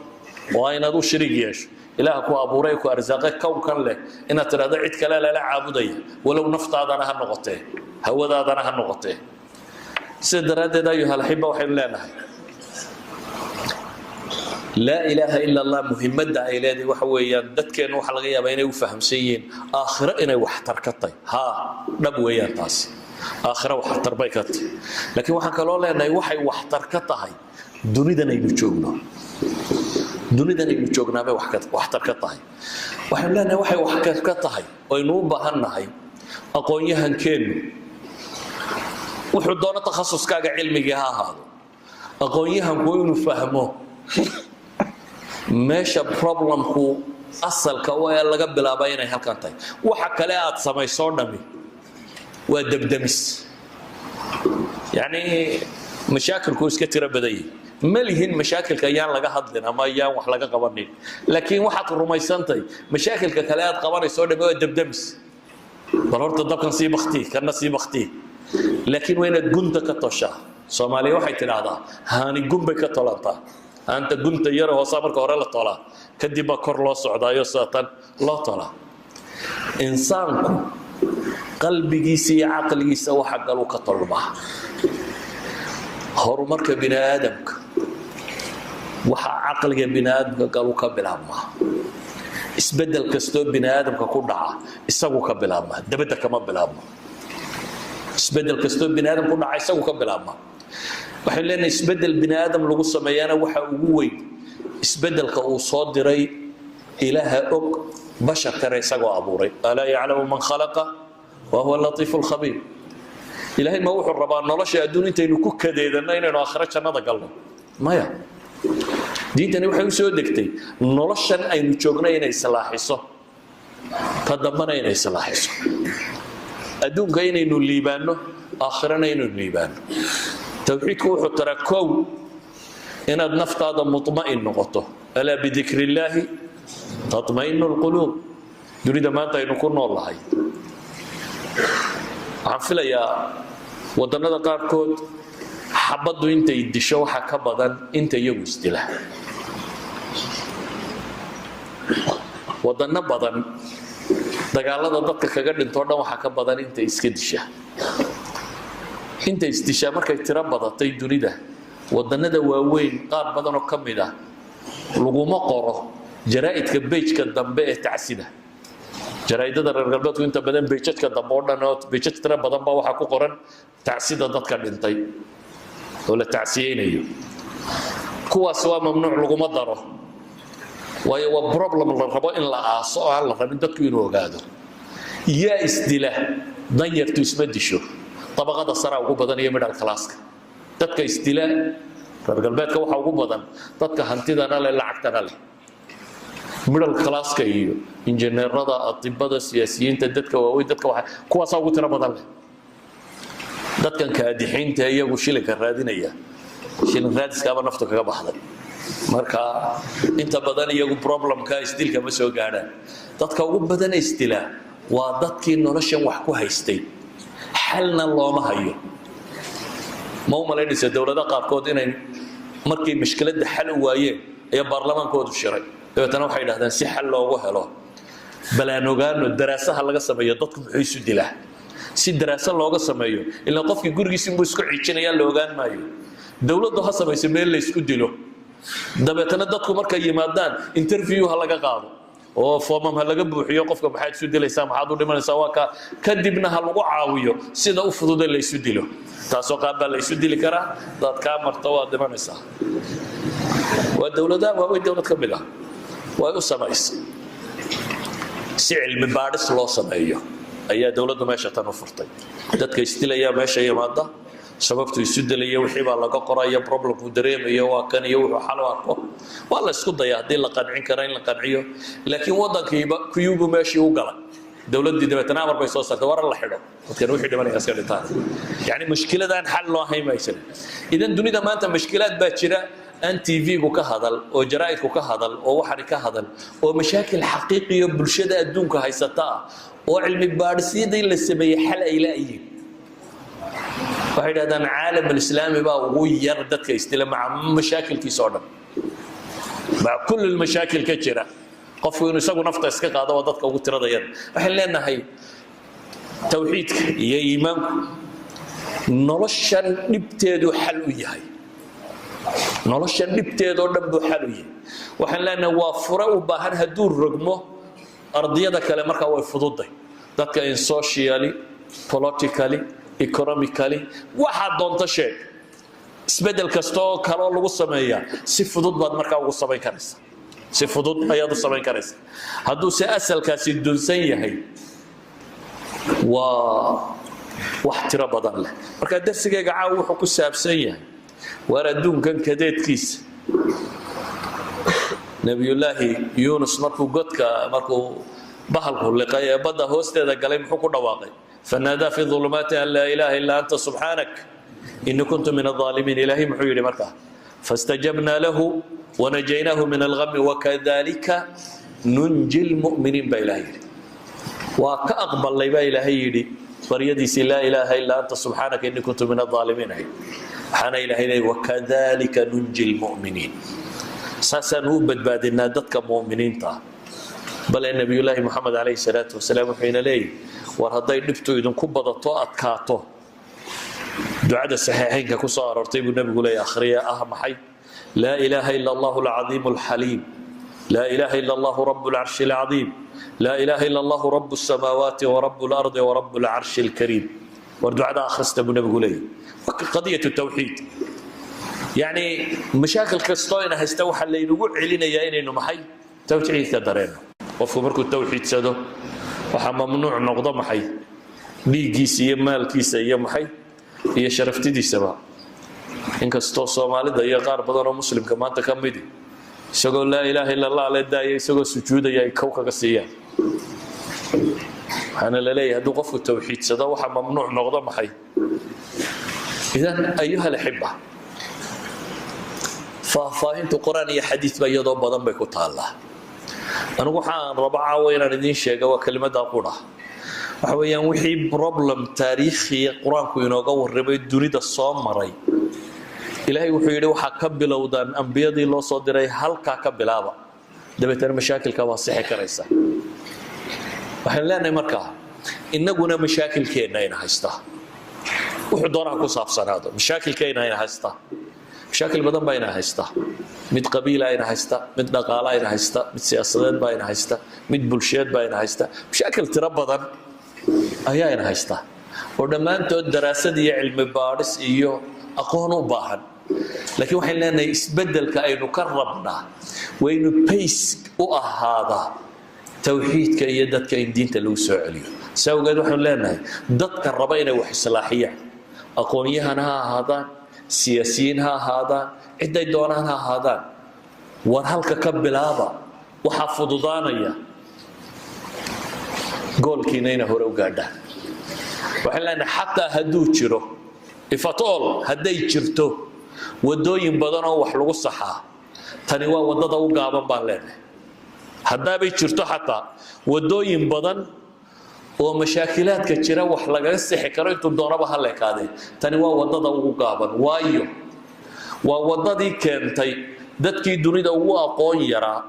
وأين ذو شريك ياش إله كو أبوري كو أرزاقك كون كان له إن ترى عيد كلا لا عابدي ولو نفط هذا أنا هالنقطة هو هذا أنا هالنقطة سدرات ده أيها الأحبة وحين لنا لا إله إلا الله مهمة دا إلهي وحويا دتك إنه حلقية بيني وفهم سيين آخر إنه وحتر كطي ها نبويا تاس آخر وحتر بيكت لكن وحكى الله إنه وحي وحتر كطهي دوني ده نيجونا دونيدا inuu joognaa wax tar ka tahay waxaan leenahay waxay wax ka tahay oo inuu baahannahay aqoon-yahankeenu wuxuu doona takhasuskaaga cilmiga ha ahaado aqoon-yahanku inuu fahmo meesha problemku asalka waa laga bilaabay inay halkan tahay waxa kale aad samayso dhami waa dabdamis yani mashaakilku iska tira baday ملهن مشاكل كيان لقى هضلنا ما يان وح لقى قبرني لكن واحد رميسانتي مشاكل ككلات قبرني سودا بيو دبدمس ضرورة الضب كان سيب اختي كان سيب اختي لكن وين الجند كتوشا صومالي واحد تنادا هاني جنب كتولانتا أنت جند يرى وصابر كورا لا طلا كدي بكر لا سعدايو ساتن لا طلا إنسانكم قلبي جيسي عقلي سوى حق لو كطلبه هرمرك بني آدمك waxa aqliga binaadamka galu ka bilaabma isbedel kasto binaadamka ku dhaca isagu ka bilaabma dabada kama bilaabma isbedel kasto binaadam ku dhaca isagu ka bilaabma waxay leeyahay isbedel binaadam lagu sameeyana waxa ugu weyn isbedelka uu soo diray ilaaha og bashar kare isagu abuuray ala ya'lamu man khalaqa wa huwa al-latiful khabir ilaahay ma wuxuu rabaa nolosha adduunta inuu ku kadeedana inaynu aakhira jannada galno maya diintani waxay u soo degtay noloshan aynu joognay inay islaaxiso tadambana inay islaaxiso adduunka inaynu liibaano aakhirana inaynu liibaano tawxiidku wuxuu tara kow inaad naftaada mutma'in noqoto alaa bidikri illaahi tatma'innu alquluub dunida maanta aynu ku noolahay waxaan filayaa wadannada qaarkood xabaddu intay disho waxa ka badan inta iyagu isdila wadanno badan dagaalada dadka kaga dhintoo dhan waxa ka badan inta iska disha inta isdisha markay tiro badatay dunida wadannada waaweyn qaar badan oo ka mid ah laguma qoro jaraa'idka beejka dambe ee tacsida jaraa'idada reer galbeedku inta badan beejadka dambe oo dhan oo beejad tiro badan baa waxa ku qoran tacsida dadka dhintay ولا تعسيينيو كواس waa mamnuuc laguma daro waayo waa problem la rabo in la aaso aan la rabin dadku inuu ogaado yaa isdila danyartu isma disho tabaqada sare ugu badan iyo middle class-ka dadka isdila reer galbeedka waxa ugu badan dadka hantidana leh lacagtana leh middle class-ka iyo injineerada atibada siyaasiyiinta dadka waaweyn dadka waxa kuwaas ugu tiro badan leh dadkan kaadixiinta iyagu shilinka raadinaya shilin raadiskaaba naftu kaga baxday marka inta badan iyagu problemka isdilka ma soo gaadhaan dadka ugu badan isdila waa dadkii noloshan wax ku haystay xalna looma hayo ma u malaynaysa dowladaha qaarkood inay markii mushkiladda xal u waayeen ayaa baarlamaankoodu shiray dabeetana waxay yidhahdeen si xal loogu helo balaan ogaano daraasaha laga sameeyo dadku muxuu isu dilaa si daraasa looga sameeyo ilaa qofkii gurigiisa inbuu isku xiijinayaa la ogaan maayo dowladdu ha samayso meel la isku dilo dabeetana dadku markay yimaadaan interview ha laga qaado oo foomam ha laga buuxiyo qofka maxaad isu dilaysaa maxaad u dhimanaysaa waa ka kadibna ha lagu caawiyo sida u fudud ee la isu dilo taasoo qaab baa la isu dili karaa dad kaa marta waa dhimanaysaa waa dowladaha waaweyn dowlad ka mid ah way u samaysay si cilmi baadhis loo sameeyo ayaa dowladdu meesha tan u furtay dadka isdilaya meesha yimaada sababtu isu dilaya wixii baa laga qoraya problemku dareemayo waa kan iyo wuxuu xal u arko waa la isku dayaa haddii la qancin kara in la qanciyo laakiin waddankiiba kuyuubu meeshii u galay dowladdii dabeetana amar bay soo saartay waran la xidho dadkan wixii dhimanaya iska dhintaan yacni mushkiladaan xal loo hayn maysan idan dunida maanta mushkilaad baa jira أن تيفيكو كهذل أو جرائدكو كهذل أو وحري كهذل أو مشاكل حقيقية بالشدة الدون كهاي ستا أو علم بارسية دي اللي سبي حل إلهي فهذا هذا العالم الإسلامي بقى وغير دتك يستلم مع مشاكل في صورة مع كل المشاكل كثيرة قفوا ينسقوا نفط إسكاك هذا وضدك وقتر ضيان فحل لنا هاي توحيدك يا إيمان نرشن نبتدو حلوية هاي nolosha dhibteedoo dhan buu xal u yahay waxaan leenahay waa fure u baahan hadduu rogmo ardiyada kale markaa way fududay dadka in socially politically economically waxa doonta sheeg isbedel kasta oo kale oo lagu sameeyaa si fudud baad markaa ugu samayn karaysaa si fudud ayaad u samayn karaysaa hadduu se asalkaasi dunsan yahay waa wax tiro badan leh marka darsigayga caawa wuxuu ku saabsan yahay وردون كان كديت كيس نبي الله يونس مركو قدك مركو بحلقه اللقاء بدا هوست هذا قال محكو دواقي فنادى في الظلمات أن لا إله إلا أنت سبحانك إني كنت من الظالمين إلهي محيولي مركه فاستجبنا له ونجيناه من الغم وكذلك ننجي المؤمنين بإلهي وكأقبل لي بإلهي فريدي لا إله إلا أنت سبحانك إني كنت من الظالمين حنا إلهي وكذلك ننجي المؤمنين ساسنو بدبادنا دتك مؤمنين تا بل النبي الله محمد عليه الصلاة والسلام حين لي ورهضي نبتو إذن كبضتو أتكاتو دعاء الصحيحين كصار ارتيب النبي يقول يا أخريا أهم حي لا إله إلا الله العظيم الحليم لا إله إلا الله رب العرش العظيم لا إله إلا الله رب السماوات ورب الأرض ورب العرش الكريم والدعاء آخر استبو النبي يقول قضية التوحيد يعني مشاكل كستوين هستوحى اللي نقول علينا يا إنه محي توحيد كدرينا وفي مركو التوحيد سادو وحا ممنوع نقضى محي ليجيسي مال كيسة يا محي هي شرفتي دي سبا إنك ستو صومالي دا يا غار بدر مسلم كمان تكمدي سقول لا إله إلا الله لا دا سقول سجود يا كوكا قصيا أنا للي هدو قفو التوحيد سادو وحا ممنوع نقضى محي إذن أيها الأحبة فاهمت القرآن يا حديث بيضا بدن بكوت الله أنا وحان ربعة وين ندين شيء وكلمة أقولها وحويا وحي بروبلم تاريخي القرآن كوينو قور ربي الدنيا الصامري إلهي وحيري وحا كبل ودان أنبياء دي الله صادري هل كبل هذا دبيت المشاكل كواسحة كريسة وحين لنا مركا إننا مشاكل كينا هيستا وحضورها كصاف سنادو مشاكل كينا هيستا مشاكل بدن بينا هيستا مد قبيلة هنا هيستا مد نقالة هنا هيستا مد سياسات بينا هيستا مد بلشيات بينا هيستا مشاكل تربضن أيها هنا هيستا ولما أنت الدراسة دي علم بارس إيو أقونه باهن لكن وحين لنا يسبدل كأنه كربنا وإنه بيس هذا توحيد كيدت كإن دين تلو سعليه سو قد وحين لنا ضد الربينا وحي صلاحية أقوميها هذا سياسيينها هذا عدة دونانها هذا ورهلك كبل هذا وحفظ ضانية قول كينين هو قاعدة وحنا حتى هدو تشرو if at all hadday jirto wadooyin badan oo wax lagu saxaa tani waa wadada u gaaban baan leenahay haddaabay jirto xataa wadooyin badan oo mashaakilaadka jira wax laga sixi karo intuu doonaba ha leekaadee tani waa wadada ugu gaaban waayo waa wadadii keentay dadkii dunida ugu aqoon yaraa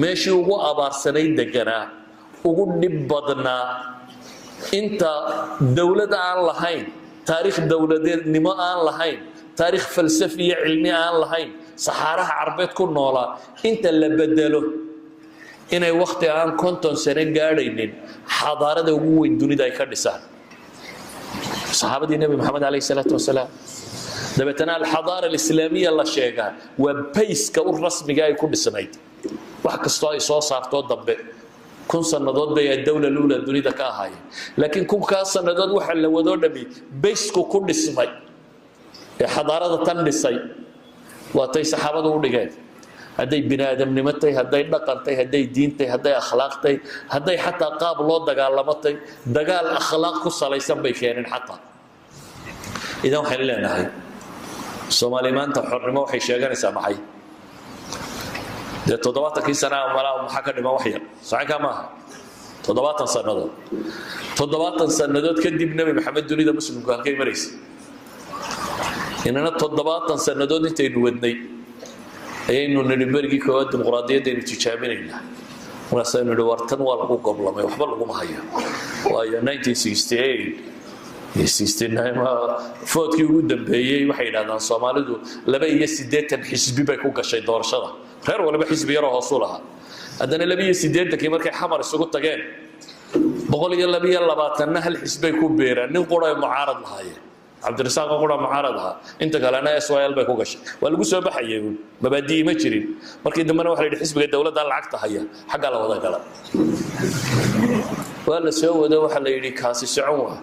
meeshii ugu abaarsanay deganaa ugu dhib badnaa inta dawlad aan lahayn taariikh dawladeednimo aan lahayn taariikh falsafi iyo cilmi aan lahayn saxaaraha carbeed ku noolaa inta la bedelo inay waqti aan 50 sano gaadhaynin xadaarada ugu weyn dunida ay ka dhisaan saxaabadii nabi maxamed alayhi salaatu wasalaam dabeetana alxadaara alislaamiya la sheegaa waa bayska u rasmiga ay ku dhisnayd wax kastoo ay soo saarto dambe 1000 sanadood bay dawla luula dunida ka ahaayeen laakiin 1000 sanadood waxa la wado dhami baysku ku dhismay ee xadaarada tan dhisay waa tay saxaabadu u dhigeen hadday bini'aadamnimatay hadday dhaqantay hadday diintay hadday akhlaaqtay hadday xataa qaab loo dagaalamatay dagaal akhlaaq ku salaysan bay keeneen xataa idan waxaan leenahay Soomaali maanta xornimo waxay sheeganaysaa maxay de 70 sano malaa waxa ka dhima wax yar saacada ma 70 sanadood 70 sanadood kadib nabi maxamed dunida muslimku halkay mareysay inana 70 sanadood intaynu wadnay ayaynu nidhi koowaad dimuqraadiyadda aynu tijaabinaynaa markaasaynu nidhi wartan waa lagu goblamay waxba laguma hayo waayo 1968 foodkii ugu dambeeyey waxay yidhahdaan Soomaalidu 82 xisbi bay ku gashay doorashada reer walba xisbi yar oo hoos u lahaa haddana 82 markay xamar isugu tageen 122 hal xisbi ku beeraan nin qoray mucaarad lahaayeen cabdirasaaq qura mucaaradaha inta kalena SYL bay ku gashay waa lagu soo baxayay mabaadii ma jirin markii dambana waxa la yidhi xisbiga dawladda lacagta haya xagga la wada gala waa la soo wada waxa la yidhi kaasi socon waa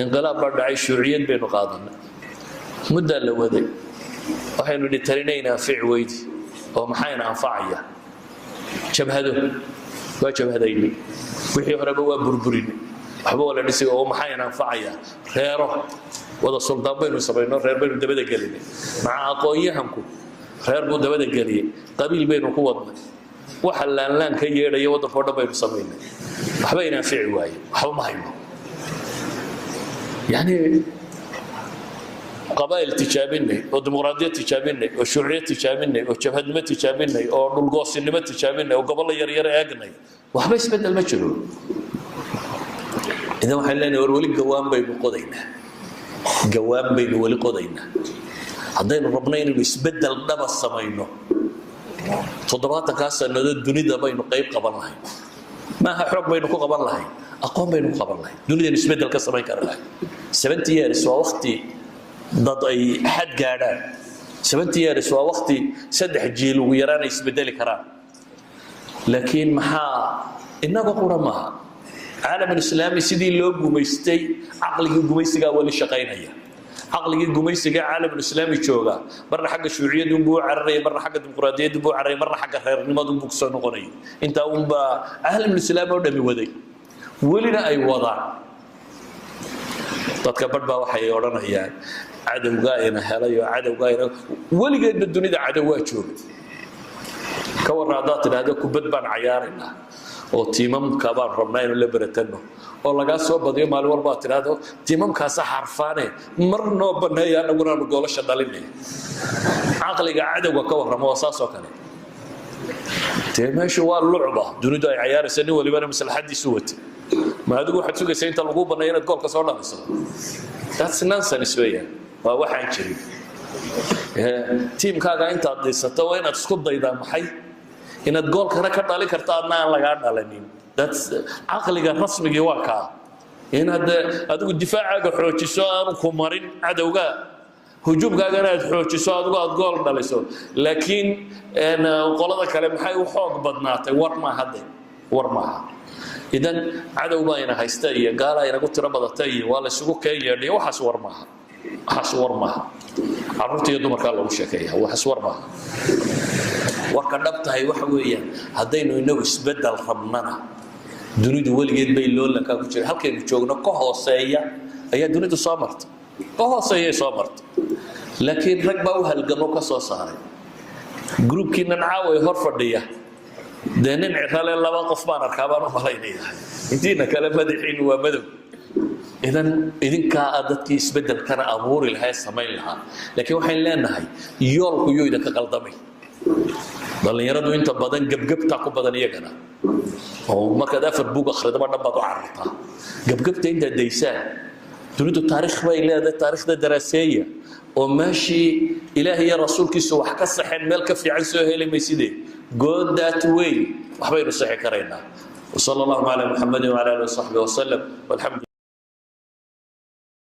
inqilaab la dhacay shuuciyad baynu qaadanay muddo la waday waxaynu dhitarineynaa ficweydi oo maxayna anfacaya jabhado waa jabhadayni wixii horeba waa burburin waxba wala dhisay oo maxayna anfacaya reero wada sultaan baynu sameeyno reer baynu dabada galinay maca aqoonyahanku reer buu dabada galiyay qabiil baynu ku wadnay waxa laan ka yeedhay wadanka dhan baynu sameeynay waxba ina fiic waayay waxba ma hayno yani qabaa'il tijaabinay oo dimuqraadiyad tijaabinay oo shuuciyad tijaabinay oo jabhadnimo tijaabinay oo dhulgoosinimo tijaabinay oo gobol yar yar eegnay waxba isbedel ma jiro إذا ما حلنا ولي جوام بين قضينا جوام بين ولي قضينا هذين ربنا إنه يسبدل دم السماينه تضبط كاسة إنه الدنيا بين قيب قبل الله ما حرق بينك قبل الله أقوم بينك قبل الله الدنيا يسبدل كاسة ما يكره الله 70 years ووقتي ضد أي حد قاعدان 70 years ووقتي سدح جيل ويرانا يسبدل كرام لكن محا إنه قرا ما عالم الإسلامي سيدي لو قميستي عقلي قميستي ولي شقينيا عقلي قميستي عالم الإسلامي جوغا مرة حق الشيوعية دنبو عري مرة حق الديمقراطية دنبو عري مرة حق خير ما دنبو كسون قني انت عالم الإسلامي ودمي ودي ولنا أي وضع تتكبر بها وحي يورنا هي عدو قائنا هلايو عدو قائنا ولي قد الدنيا عدو جوغا كور رادات هذا كبد بان عيارنا oo tiimamka baan rabnaa inuu la baratano oo laga soo badiyo maalin walba tiraado tiimamkaas xarfaane marno baneeya anaguna goolasha dhalinay aqliga cadawga ka warramo asaas oo kale teemeeshu waa lucba dunidu ay ciyaaraysan waliba maslaxadiisu wati ma adigu waxaad sugaysaa inta lagu baneeyo inaad goolka soo dhaliso that's nonsense weeyaan waa waxaan jirin tiimkaaga inta dhisato waa inaad isku daydaa maxay inaad goolkana ka dhalin karto adna aan laga dhalanin that's aqliga rasmiga waa ka in hada adigu difaacaga xoojiso aan ku marin cadawga hujumkaaga aad xoojiso adigu aad gool dhaliso laakiin qolada kale maxay u xoog badnaatay war ma hadda war ma idan cadawga ina haysta iyo gaala ina ku tiro badatay waa la isugu keenyay waxaas war ma carruurta iyo dumarka lagu sheekeeyaa waxaas war ma warka dhabtahay waxa weeyaan hadaynu inagu isbedel rabnana dunidu waligeed bay loolanka ku jira halkaynu joogno ka hooseeya ayaa dunidu soo martay سيئ صامرت لكن ركبه وهالقنو كسو صاري جروب كنا نعاوي هرفرديه دينين عقال الله وقف ما نركبان ومالينيه انتينا كلام مدحين ومدو إذن كأدتك يسبدل كان أمور لها السماء لها لكن وحين لنا هاي يورك يويدك قلدمي ضل يردو انت بدن جبتاكو بدن يجنا وما كذا في البوق أخرج ما نبضوا عرضها جبت انت ديسان تريد التاريخ ما إلى هذا التاريخ ده دراسية وماشي إلهي رسولك سوى حكسح الملك في عيسى هيلي ميسيدي go that way وحبينا الصحي كرينا وصلى الله على محمد وعلى آله وصحبه وسلم والحمد